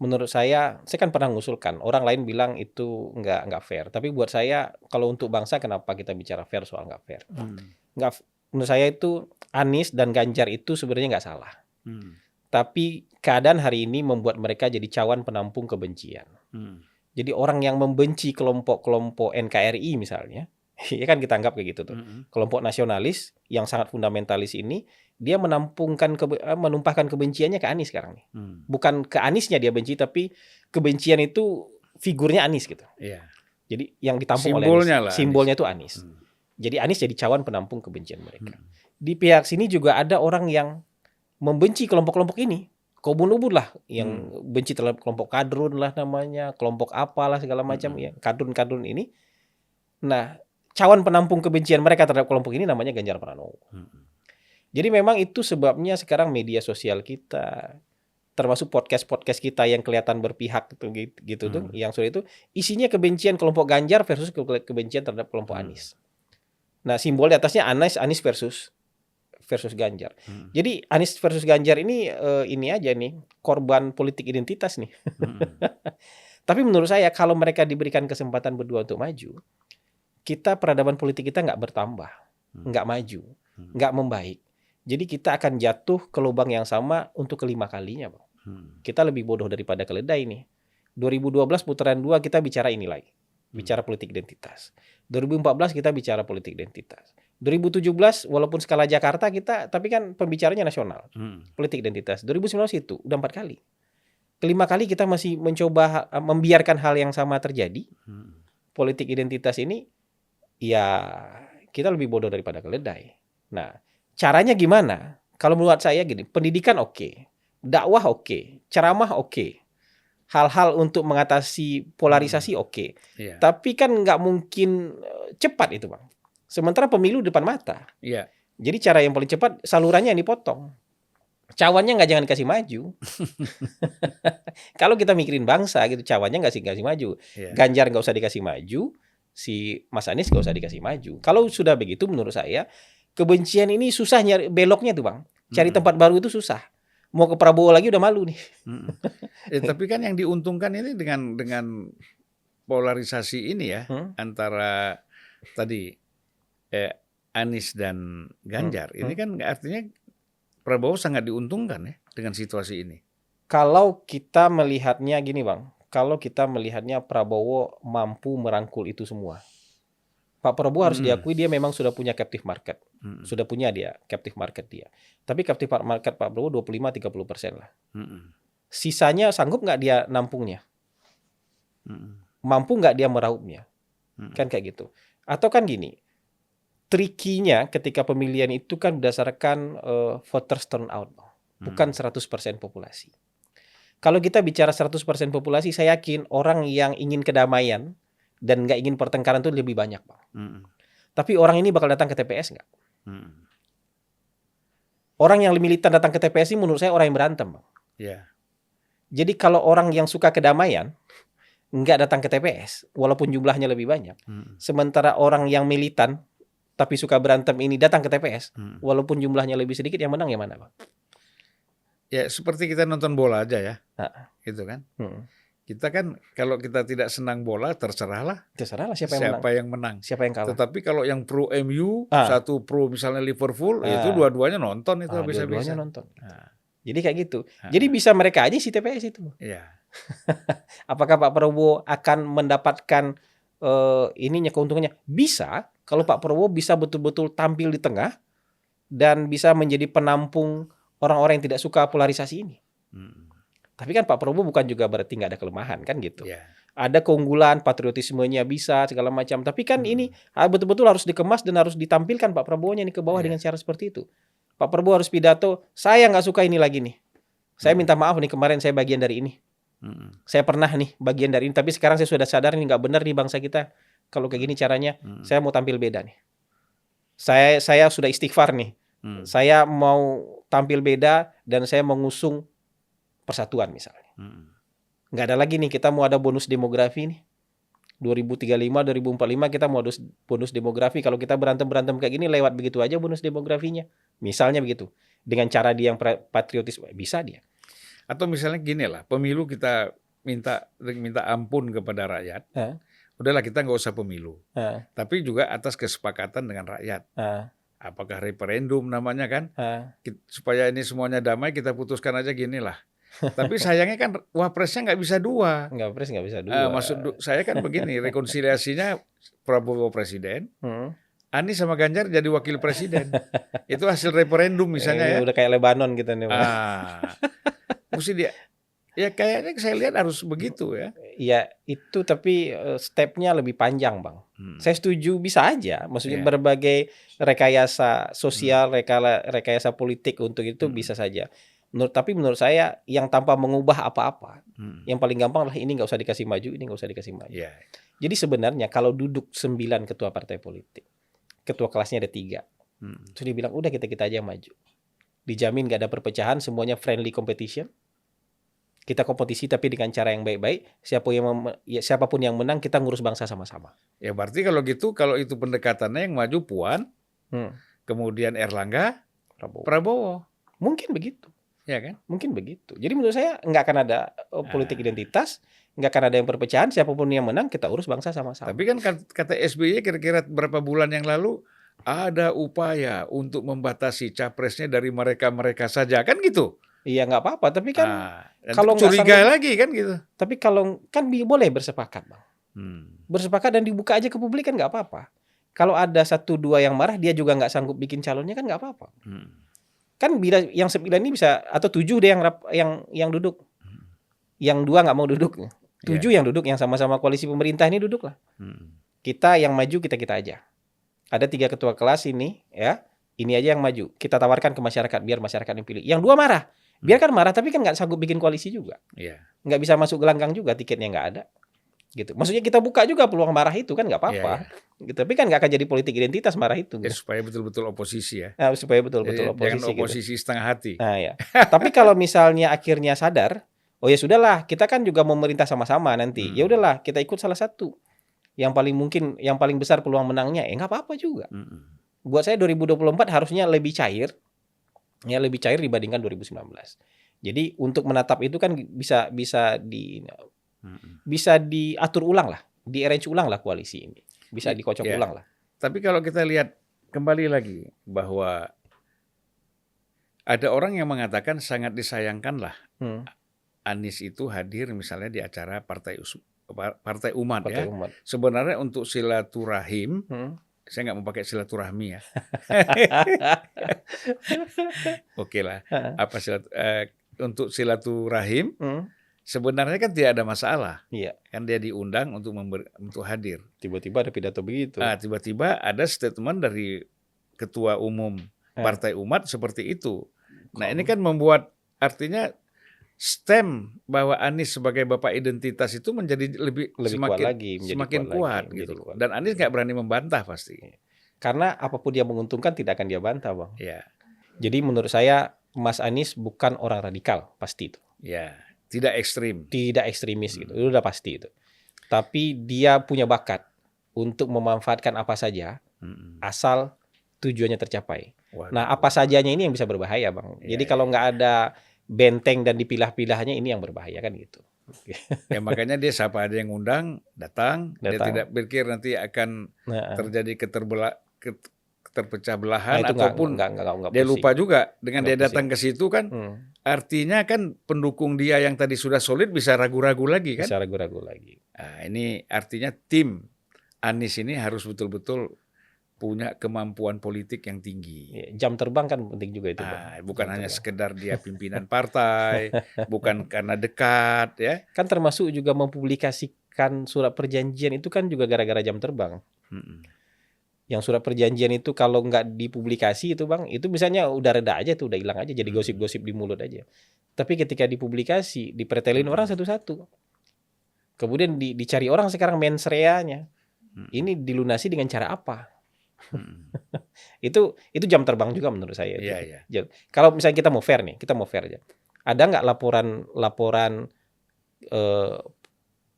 menurut saya kan pernah mengusulkan, orang lain bilang itu nggak fair. Tapi buat saya kalau untuk bangsa kenapa kita bicara fair soal nggak fair? Menurut saya itu Anies dan Ganjar itu sebenarnya nggak salah. Tapi keadaan hari ini membuat mereka jadi cawan penampung kebencian. Jadi orang yang membenci kelompok-kelompok NKRI misalnya, ya kan kita anggap kayak gitu tuh. Kelompok nasionalis yang sangat fundamentalis ini, dia menumpahkan kebenciannya ke Anies sekarang nih. Bukan ke Aniesnya dia benci, tapi kebencian itu figurnya Anies gitu. Jadi yang ditampung oleh Anies, simbolnya itu Anies. Jadi Anies jadi cawan penampung kebencian mereka. Di pihak sini juga ada orang yang membenci kelompok-kelompok ini. Ubun-ubun lah yang benci terhadap kelompok kadrun lah namanya, kelompok apalah segala macam ya, kadrun-kadrun ini. Nah, cawan penampung kebencian mereka terhadap kelompok ini namanya Ganjar Pranowo. Jadi memang itu sebabnya sekarang media sosial kita, termasuk podcast-podcast kita yang kelihatan berpihak gitu tuh, yang sore itu isinya kebencian kelompok Ganjar versus kebencian terhadap kelompok Anies. Nah, simbol di atasnya Anies versus Ganjar. Jadi Anies versus Ganjar ini aja nih, korban politik identitas nih. Tapi menurut saya kalau mereka diberikan kesempatan berdua untuk maju, peradaban politik kita nggak bertambah, nggak maju, nggak membaik. Jadi kita akan jatuh ke lubang yang sama untuk kelima kalinya, Bang. Kita lebih bodoh daripada keledai nih. 2012 putaran 2 kita bicara ini lagi, bicara politik identitas. 2014 kita bicara politik identitas. 2017 walaupun skala Jakarta tapi kan pembicaranya nasional, politik identitas. 2019 itu udah 4 kali. Kelima kali kita masih mencoba membiarkan hal yang sama terjadi. Politik identitas ini ya kita lebih bodoh daripada keledai. Nah, caranya gimana? Kalau menurut saya gini, pendidikan oke, dakwah oke, ceramah oke. Hal-hal untuk mengatasi polarisasi oke. Tapi kan nggak mungkin cepat itu, Bang. Sementara pemilu depan mata. Iya. Jadi cara yang paling cepat salurannya yang dipotong. Cawannya nggak jangan dikasih maju. Kalau kita mikirin bangsa gitu, cawannya nggak kasih maju. Iya. Ganjar nggak usah dikasih maju, si Mas Anies nggak usah dikasih maju. Kalau sudah begitu, menurut saya kebencian ini susah nyari beloknya tuh bang. Cari tempat baru itu susah. Mau ke Prabowo lagi udah malu nih. Tapi kan yang diuntungkan ini dengan polarisasi ini ya antara tadi Anies dan Ganjar. Ini kan artinya Prabowo sangat diuntungkan ya dengan situasi ini. Kalau kita melihatnya gini bang, kalau kita melihatnya Prabowo mampu merangkul itu semua. Pak Prabowo harus diakui dia memang sudah punya captive market. Sudah punya dia captive market dia. Tapi captive market Pak Prabowo 25-30% lah. Sisanya sanggup nggak dia nampungnya? Mampu nggak dia meraupnya? Kan kayak gitu. Atau kan gini, trikinya ketika pemilihan itu kan berdasarkan voters turnout, bukan 100% populasi. Kalau kita bicara 100% populasi, saya yakin orang yang ingin kedamaian dan nggak ingin pertengkaran itu lebih banyak, Bang. Tapi orang ini bakal datang ke TPS nggak? Orang yang militan datang ke TPS ini menurut saya orang yang berantem, Bang. Yeah. Jadi kalau orang yang suka kedamaian nggak datang ke TPS, walaupun jumlahnya lebih banyak. Sementara orang yang militan tapi suka berantem ini datang ke TPS, walaupun jumlahnya lebih sedikit, yang menang yang mana, Bang? Ya seperti kita nonton bola aja ya, gitu kan. Kita kan kalau kita tidak senang bola terserahlah siapa yang menang. Siapa yang kalah. Tetapi kalau yang pro MU, satu pro misalnya Liverpool, itu dua-duanya nonton itu habis-habisan. Dua-duanya nonton. Jadi kayak gitu. Jadi bisa mereka aja si TPS itu. Iya. Apakah Pak Prabowo akan mendapatkan ininya keuntungannya? Bisa, kalau Pak Prabowo bisa betul-betul tampil di tengah dan bisa menjadi penampung orang-orang yang tidak suka polarisasi ini. Tapi kan Pak Prabowo bukan juga berarti nggak ada kelemahan kan gitu. Yeah. Ada keunggulan, patriotismenya bisa segala macam. Tapi kan ini betul-betul harus dikemas dan harus ditampilkan Pak Prabowo-nya ini ke bawah dengan cara seperti itu. Pak Prabowo harus pidato, saya nggak suka ini lagi nih. Saya minta maaf nih, kemarin saya bagian dari ini. Saya pernah nih bagian dari ini, tapi sekarang saya sudah sadar nih nggak benar nih bangsa kita. Kalau kayak gini caranya, saya mau tampil beda nih. Saya sudah istighfar nih. Saya mau tampil beda dan saya mengusung persatuan misalnya. Nggak ada lagi nih, kita mau ada bonus demografi nih. 2035, 2045 kita mau bonus demografi. Kalau kita berantem-berantem kayak gini, lewat begitu aja bonus demografinya. Misalnya begitu. Dengan cara dia yang patriotis, bisa dia. Atau misalnya gini lah, pemilu kita minta ampun kepada rakyat. Udahlah kita nggak usah pemilu. Tapi juga atas kesepakatan dengan rakyat. Apakah referendum namanya kan? Supaya ini semuanya damai, kita putuskan aja gini lah. Tapi sayangnya kan wapresnya nggak bisa dua. Wapres nggak bisa dua. Maksud saya kan begini, rekonsiliasinya Prabowo presiden, Anies sama Ganjar jadi wakil presiden. Itu hasil referendum misalnya ya. Udah kayak Lebanon gitu nih. Mesti dia. Ya kayaknya saya lihat harus begitu ya. Ya itu tapi stepnya lebih panjang bang. Saya setuju bisa aja. Maksudnya berbagai rekayasa sosial, rekayasa politik untuk itu bisa saja. Tapi menurut saya yang tanpa mengubah apa-apa, yang paling gampang adalah ini nggak usah dikasih maju, ini nggak usah dikasih maju. Jadi sebenarnya kalau duduk 9 ketua partai politik, ketua kelasnya ada 3, terus dia bilang udah kita aja maju, dijamin nggak ada perpecahan, semuanya friendly competition. Kita kompetisi tapi dengan cara yang baik-baik. Siapapun yang menang kita ngurus bangsa sama-sama. Ya berarti kalau gitu, kalau itu pendekatannya yang maju Puan, kemudian Erlangga, Prabowo. Mungkin begitu. Ya kan? Mungkin begitu. Jadi menurut saya nggak akan ada politik identitas, nggak akan ada yang perpecahan. Siapapun yang menang kita urus bangsa sama-sama. Tapi kan kata SBY kira-kira beberapa bulan yang lalu ada upaya untuk membatasi capresnya dari mereka saja kan gitu. Iya nggak apa-apa, tapi kan kalau curiga lagi kan gitu. Tapi kalau kan boleh bersepakat bang, bersepakat dan dibuka aja ke publik kan nggak apa-apa. Kalau ada 1-2 yang marah, dia juga nggak sanggup bikin calonnya kan nggak apa-apa. Kan bila yang 9 ini bisa atau 7 deh yang duduk, yang 2 nggak mau duduk, 7 yang duduk yang sama-sama koalisi pemerintah ini duduk lah. Kita yang maju kita aja. Ada 3 ketua kelas ini ya, ini aja yang maju. Kita tawarkan ke masyarakat biar masyarakat yang pilih. Yang 2 marah. Biarkan marah, tapi kan nggak sanggup bikin koalisi juga. Nggak bisa masuk gelanggang juga, tiketnya nggak ada. gitu. Maksudnya kita buka juga peluang marah itu kan nggak Iya, apa-apa. iya. Gitu. Tapi kan nggak akan jadi politik identitas marah itu. Ya, Gitu. supaya betul-betul oposisi ya. Nah, supaya betul-betul Jadi jangan oposisi gitu. oposisi setengah hati. Nah ya. Tapi kalau misalnya akhirnya sadar, oh ya sudahlah, kita kan juga memerintah sama-sama nanti. Ya udahlah, kita ikut salah satu. Yang paling mungkin, yang paling besar peluang menangnya, nggak apa-apa juga. Buat saya 2024 harusnya lebih cair, ya lebih cair dibandingkan 2019. Jadi untuk menatap itu kan bisa diatur ulang lah, di-arrange ulang lah koalisi ini, bisa dikocok Ya. ulang lah. Tapi kalau kita lihat kembali lagi bahwa ada orang yang mengatakan sangat disayangkanlah Anies itu hadir misalnya di acara Partai Umat Partai ya. Umat. Sebenarnya untuk silaturahim, saya nggak mau pakai silaturahmi ya. Oke lah. Apa untuk silaturahim sebenarnya kan tidak ada masalah. Iya. Kan dia diundang untuk hadir. Tiba-tiba ada pidato begitu. Tiba-tiba ada statement dari Ketua Umum Partai Umat seperti itu. Nah, ini kan membuat artinya stem bahwa Anies sebagai bapak identitas itu menjadi semakin kuat gitu. Dan Anies nggak berani membantah pasti. Karena apapun dia menguntungkan tidak akan dia bantah, Bang. Ya. Jadi menurut saya Mas Anies bukan orang radikal, pasti itu. Ya, tidak ekstrim. Tidak ekstremis gitu. Itu udah pasti itu. Tapi dia punya bakat untuk memanfaatkan apa saja asal tujuannya tercapai. Nah, apa sajanya ini yang bisa berbahaya, Bang. Jadi kalau nggak ada benteng dan dipilah-pilahnya, ini yang berbahaya kan gitu. Ya makanya dia siapa ada yang undang datang. Dia tidak pikir nanti akan terjadi keterpecah belahan ataupun dia lupa juga dengan dia datang ke situ kan. Artinya kan pendukung dia yang tadi sudah solid bisa ragu-ragu lagi kan? Bisa ragu-ragu lagi. Nah, ini artinya tim Anies ini harus betul-betul punya kemampuan politik yang tinggi. Jam terbang kan penting juga itu, Bang. Bukan hanya sekedar dia pimpinan partai, bukan karena dekat ya. Kan termasuk juga mempublikasikan surat perjanjian itu kan juga gara-gara jam terbang. Yang surat perjanjian itu kalau nggak dipublikasi itu, Bang, itu misalnya udah reda aja tuh, udah hilang aja, jadi gosip-gosip di mulut aja. Tapi ketika dipublikasi, dipretelin orang satu-satu. Kemudian dicari orang sekarang mens rea-nya. Ini dilunasi dengan cara apa? Itu jam terbang juga menurut saya. Kalau misalnya kita mau fair aja. Ada nggak laporan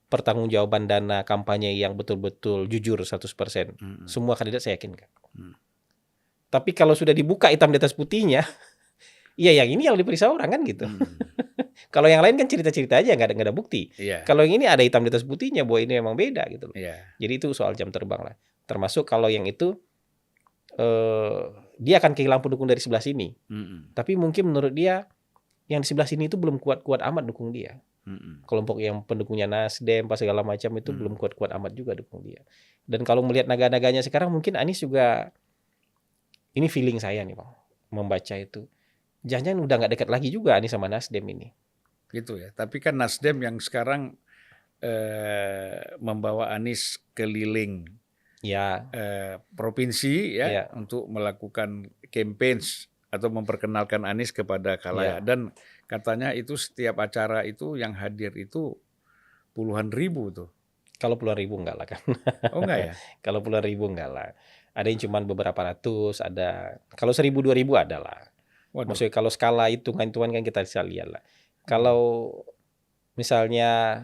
pertanggungjawaban dana kampanye yang betul-betul jujur 100%? Semua kandidat saya yakin kan. Tapi kalau sudah dibuka hitam di atas putihnya, iya yang ini yang diperiksa orang kan gitu. Kalau yang lain kan cerita-cerita aja, nggak ada bukti. Kalau yang ini ada hitam di atas putihnya bahwa ini memang beda gitu. Jadi itu soal jam terbang lah. Termasuk kalau yang itu dia akan kehilangan pendukung dari sebelah sini. Tapi mungkin menurut dia yang di sebelah sini itu belum kuat-kuat amat dukung dia. Kelompok yang pendukungnya Nasdem pas segala macam itu belum kuat-kuat amat juga dukung dia. Dan kalau melihat naga-naganya sekarang mungkin Anies juga, ini feeling saya nih, Bang, membaca itu. Jangan-jangan udah nggak dekat lagi juga Anies sama Nasdem ini. Gitu ya. Tapi kan Nasdem yang sekarang membawa Anies keliling provinsi ya untuk melakukan campaigns atau memperkenalkan Anies kepada khalayak dan katanya itu setiap acara itu yang hadir itu puluhan ribu tuh. Kalau puluhan ribu enggak lah kan. Oh enggak ya? Kalau puluhan ribu enggak lah. Ada yang cuma beberapa ratus, ada. Kalau 1.000 2.000 ada lah. Maksudnya kalau skala hitungan-hitungan kan kita bisa lihat lah. Kalau misalnya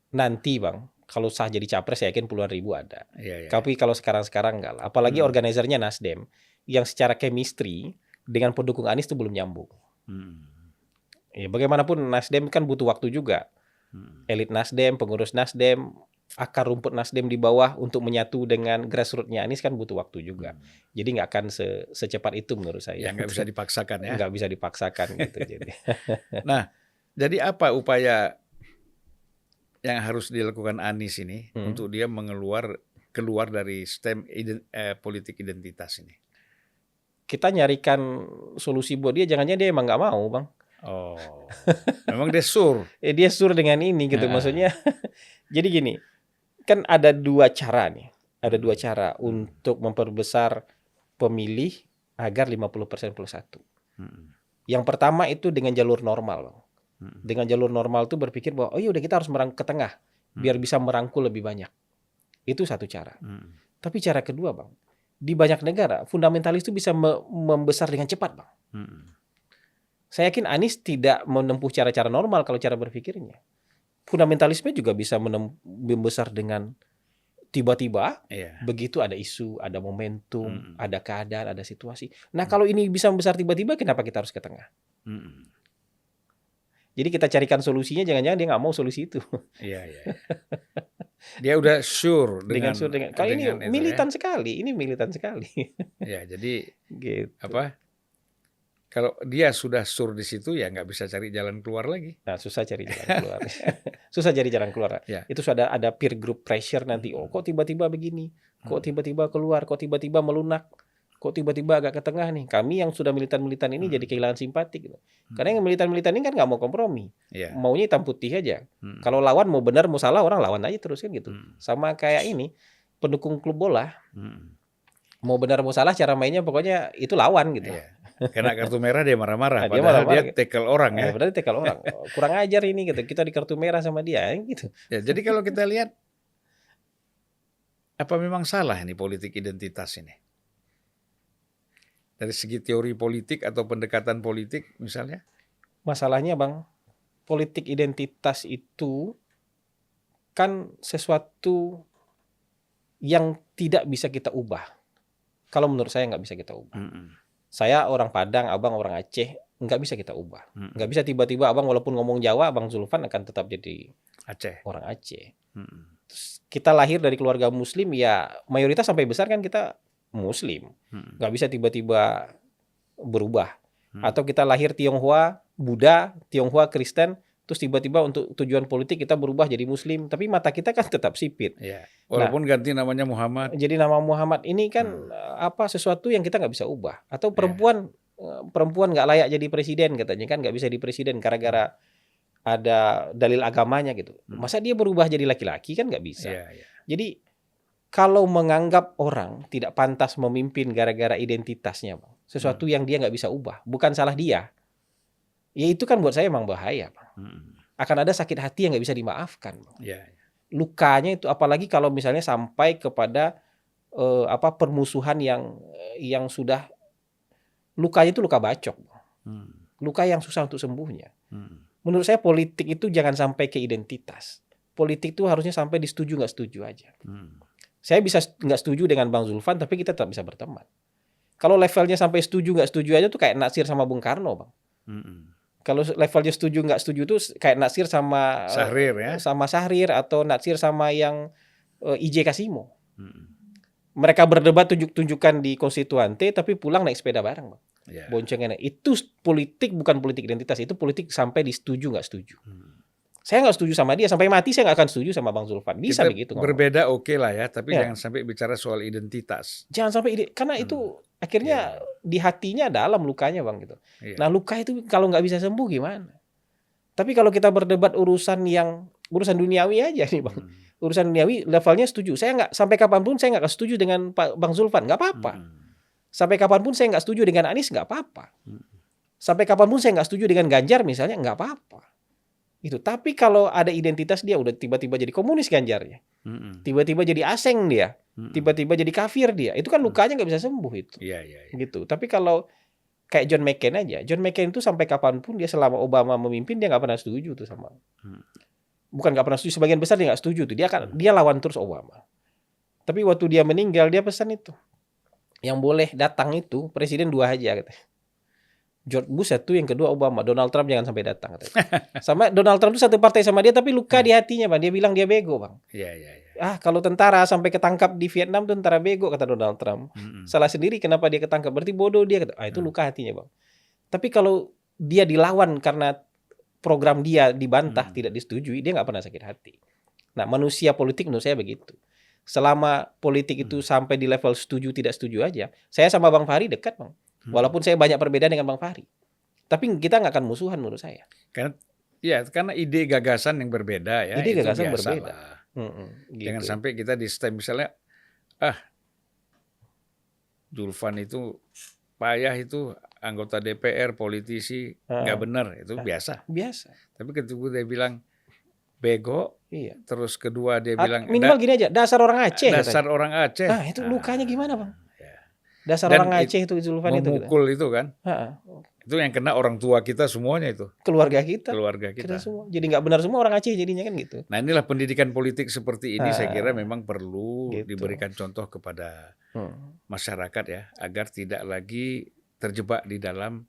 nanti, Bang, kalau sah jadi capres saya yakin puluhan ribu ada. Tapi kalau sekarang-sekarang enggak lah. Apalagi organizernya Nasdem yang secara chemistry dengan pendukung Anies itu belum nyambung. Ya, bagaimanapun Nasdem kan butuh waktu juga. Elit Nasdem, pengurus Nasdem, akar rumput Nasdem di bawah untuk menyatu dengan grassroots-nya Anies kan butuh waktu juga. Jadi nggak akan secepat itu menurut saya. Ya nggak bisa dipaksakan ya. Nggak bisa dipaksakan gitu. Jadi. Nah, jadi apa upaya yang harus dilakukan Anies ini untuk dia keluar dari stem politik identitas ini? Kita nyarikan solusi buat dia, jangan-jangan dia emang nggak mau, Bang. Oh, memang dia sur. Dia sur dengan ini gitu, maksudnya. Jadi gini, kan ada dua cara nih. Ada dua cara untuk memperbesar pemilih agar 50% plus 1. Yang pertama itu dengan jalur normal, Bang. Dengan jalur normal tuh berpikir bahwa oh iya udah kita harus merangkak ke tengah. biar bisa merangkul lebih banyak. Itu satu cara. Tapi cara kedua, Bang, di banyak negara fundamentalis itu bisa membesar dengan cepat, Bang. Saya yakin Anies tidak menempuh cara-cara normal kalau cara berpikirnya. Fundamentalisme juga bisa membesar dengan tiba-tiba, begitu ada isu, ada momentum, ada keadaan, ada situasi. Nah, kalau ini bisa membesar tiba-tiba, kenapa kita harus ke tengah? Jadi kita carikan solusinya, jangan-jangan dia nggak mau solusi itu. Iya. Dia udah sure dengan kalau ini itu, militan sekali, ini militan sekali. Ya, jadi gitu. Kalau dia sudah sur di situ, ya nggak bisa cari jalan keluar lagi. Nah, susah cari jalan keluar. Susah cari jalan keluar. Ya. Itu sudah ada peer group pressure nanti. Oh, kok tiba-tiba begini? Kok tiba-tiba keluar? Kok tiba-tiba melunak? Kok tiba-tiba agak ke tengah nih? Kami yang sudah militan-militan ini jadi kehilangan simpati. Gitu. Karena yang militan-militan ini kan nggak mau kompromi. Maunya hitam putih aja. Kalau lawan mau benar mau salah, orang lawan aja terus kan gitu. Sama kayak ini, pendukung klub bola. Mau benar mau salah, cara mainnya pokoknya itu lawan gitu. Kena kartu merah dia marah-marah, padahal dia tackle orang ya. Berarti tackle orang. Kurang ajar ini gitu. Kita di kartu merah sama dia gitu. Ya, jadi kalau kita lihat, apa memang salah ini politik identitas ini? Dari segi teori politik atau pendekatan politik misalnya? Masalahnya, Bang, politik identitas itu kan sesuatu yang tidak bisa kita ubah. Kalau menurut saya nggak bisa kita ubah. Saya orang Padang, Abang orang Aceh, nggak bisa kita ubah. Nggak bisa tiba-tiba Abang walaupun ngomong Jawa, Abang Zulfan akan tetap jadi orang Aceh. Terus kita lahir dari keluarga Muslim, ya mayoritas sampai besar kan kita Muslim. Nggak bisa tiba-tiba berubah. Atau kita lahir Tionghoa, Buddha, Tionghoa, Kristen, terus tiba-tiba untuk tujuan politik kita berubah jadi Muslim, tapi mata kita kan tetap sipit. Walaupun ganti namanya Muhammad. Jadi nama Muhammad ini kan sesuatu yang kita nggak bisa ubah. Atau perempuan nggak layak jadi presiden katanya kan, nggak bisa jadi presiden gara-gara ada dalil agamanya gitu. Masa dia berubah jadi laki-laki kan nggak bisa. Jadi kalau menganggap orang tidak pantas memimpin gara-gara identitasnya, Bang, sesuatu yang dia nggak bisa ubah, bukan salah dia. Ya itu kan buat saya emang bahaya, Bang. Akan ada sakit hati yang nggak bisa dimaafkan, Bang. Lukanya itu, apalagi kalau misalnya sampai kepada permusuhan yang sudah lukanya itu luka bacok, luka yang susah untuk sembuhnya. Menurut saya politik itu jangan sampai ke identitas. Politik itu harusnya sampai di setuju nggak setuju aja. Saya bisa nggak setuju dengan Bang Zulfan, tapi kita tetap bisa berteman. Kalau levelnya sampai setuju nggak setuju aja tuh kayak Natsir sama Bung Karno, Bang. Kalau levelnya setuju nggak setuju tuh kayak Natsir sama Syahrir ya. Sama Syahrir atau Natsir sama yang IJ Kasimo. Mereka berdebat tunjuk-tunjukkan di konstituante tapi pulang naik sepeda bareng, Bang. Boncengan. Itu politik, bukan politik identitas, itu politik sampai di setuju nggak setuju. Saya nggak setuju sama dia, sampai mati saya nggak akan setuju sama Bang Zulfan. Bisa kita begitu. Berbeda oke lah ya, tapi jangan sampai bicara soal identitas. Jangan sampai karena itu akhirnya di hatinya dalam lukanya, Bang, gitu. Nah, luka itu kalau nggak bisa sembuh gimana? Tapi kalau kita berdebat urusan duniawi aja nih, Bang. Urusan duniawi levelnya setuju. Saya nggak, sampai kapanpun saya nggak setuju dengan Bang Zulfan, nggak apa-apa. Sampai kapanpun saya nggak setuju dengan Anies, nggak apa-apa. Sampai kapanpun saya nggak setuju dengan Ganjar misalnya, nggak apa-apa. Itu. Tapi kalau ada identitas, dia udah tiba-tiba jadi komunis Ganjarnya, tiba-tiba jadi aseng dia, tiba-tiba jadi kafir dia, itu kan lukanya nggak bisa sembuh itu. Gitu. Tapi kalau kayak John McCain aja, John McCain itu sampai kapanpun dia, selama Obama memimpin, dia nggak pernah setuju tuh sama, bukan nggak pernah setuju, sebagian besar dia nggak setuju tuh, dia lawan terus Obama. Tapi waktu dia meninggal, dia pesan itu, yang boleh datang itu presiden 2 aja katanya. George Bush satu, yang kedua Obama. Donald Trump jangan sampai datang katanya. Sama Donald Trump itu satu partai sama dia, tapi luka di hatinya, Bang. Dia bilang dia bego, Bang. Kalau tentara sampai ketangkap di Vietnam tuh tentara bego, kata Donald Trump. Salah sendiri kenapa dia ketangkap, berarti bodoh dia, kata. Itu luka hatinya, Bang. Tapi kalau dia dilawan karena program dia dibantah, tidak disetujui, dia nggak pernah sakit hati. Nah, manusia politik menurut saya begitu. Selama politik itu sampai di level setuju tidak setuju aja. Saya sama Bang Fahri dekat, Bang. Walaupun saya banyak perbedaan dengan Bang Fahri, tapi kita nggak akan musuhan menurut saya. Karena ide gagasan yang berbeda ya. Ide gagasan berbeda. Gitu. Jangan sampai kita di stem misalnya, Zulfan itu payah, itu anggota DPR, politisi, nggak benar, itu biasa. Biasa. Tapi ketika dia bilang bego. Iya. Terus kedua dia bilang minimal gini aja, dasar orang Aceh. dasar orang Aceh. Nah, itu lukanya gimana, Bang? Ya. Dasar Dan orang Aceh itu Zulfan itu. Memukul itu kan. Ha-ha. Itu yang kena orang tua kita semuanya itu. Keluarga kita. Kita Semua. Jadi nggak benar semua orang Aceh jadinya kan gitu. Nah, inilah pendidikan politik seperti ini saya kira memang perlu gitu. diberikan contoh kepada masyarakat ya, agar tidak lagi terjebak di dalam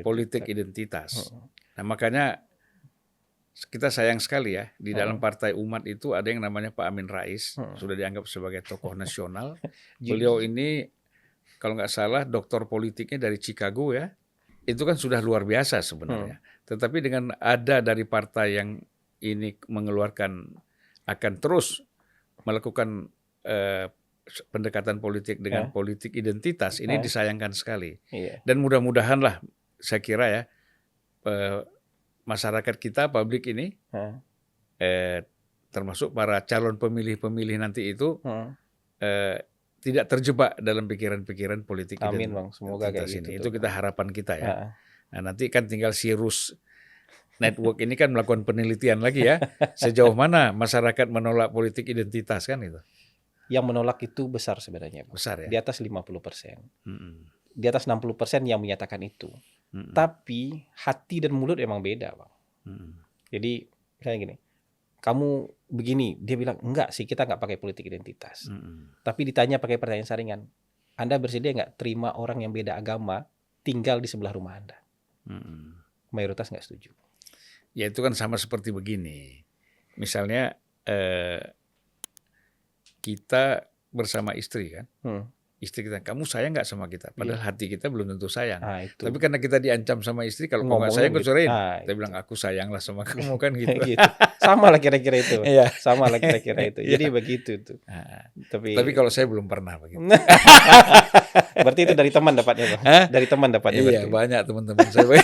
politik identitas. Nah, makanya kita sayang sekali ya, di dalam Partai Umat itu ada yang namanya Pak Amin Rais, sudah dianggap sebagai tokoh nasional. Beliau ini kalau nggak salah doktor politiknya dari Chicago ya. Itu kan sudah luar biasa sebenarnya. Tetapi dengan ada dari partai yang ini mengeluarkan akan terus melakukan pendekatan politik dengan politik identitas, ini disayangkan sekali. Dan mudah-mudahan lah saya kira ya masyarakat kita, publik ini, termasuk para calon pemilih-pemilih nanti itu tidak terjebak dalam pikiran-pikiran politik identitas. Amin, Bang. Semoga kayak gitu. Itu kita harapan kita ya. Nah, nanti kan tinggal Sirus Network ini kan melakukan penelitian lagi ya, sejauh mana masyarakat menolak politik identitas kan itu. Yang menolak itu besar sebenarnya, Bang. Besar ya. Di atas 50%. Di atas 60% yang menyatakan itu. Tapi hati dan mulut emang beda, Bang. Jadi misalnya gini, kamu begini, dia bilang enggak sih, kita nggak pakai politik identitas. Tapi ditanya pakai pertanyaan saringan, Anda bersedia nggak terima orang yang beda agama tinggal di sebelah rumah Anda? Mayoritas nggak setuju. Ya itu kan sama seperti begini. Misalnya kita bersama istri kan, istri kita, kamu sayang nggak sama kita? Padahal hati kita belum tentu sayang. Tapi karena kita diancam sama istri, kalau kamu nggak sayang, gue ceraiin. Kita bilang aku sayanglah sama kamu kan gitu. Sama lah kira-kira itu. Sama lah kira-kira itu. Jadi begitu tuh. Tapi kalau saya belum pernah begitu. Berarti itu dari teman dapatnya, Bang. Dari teman dapatnya. Iya, banyak teman-teman saya.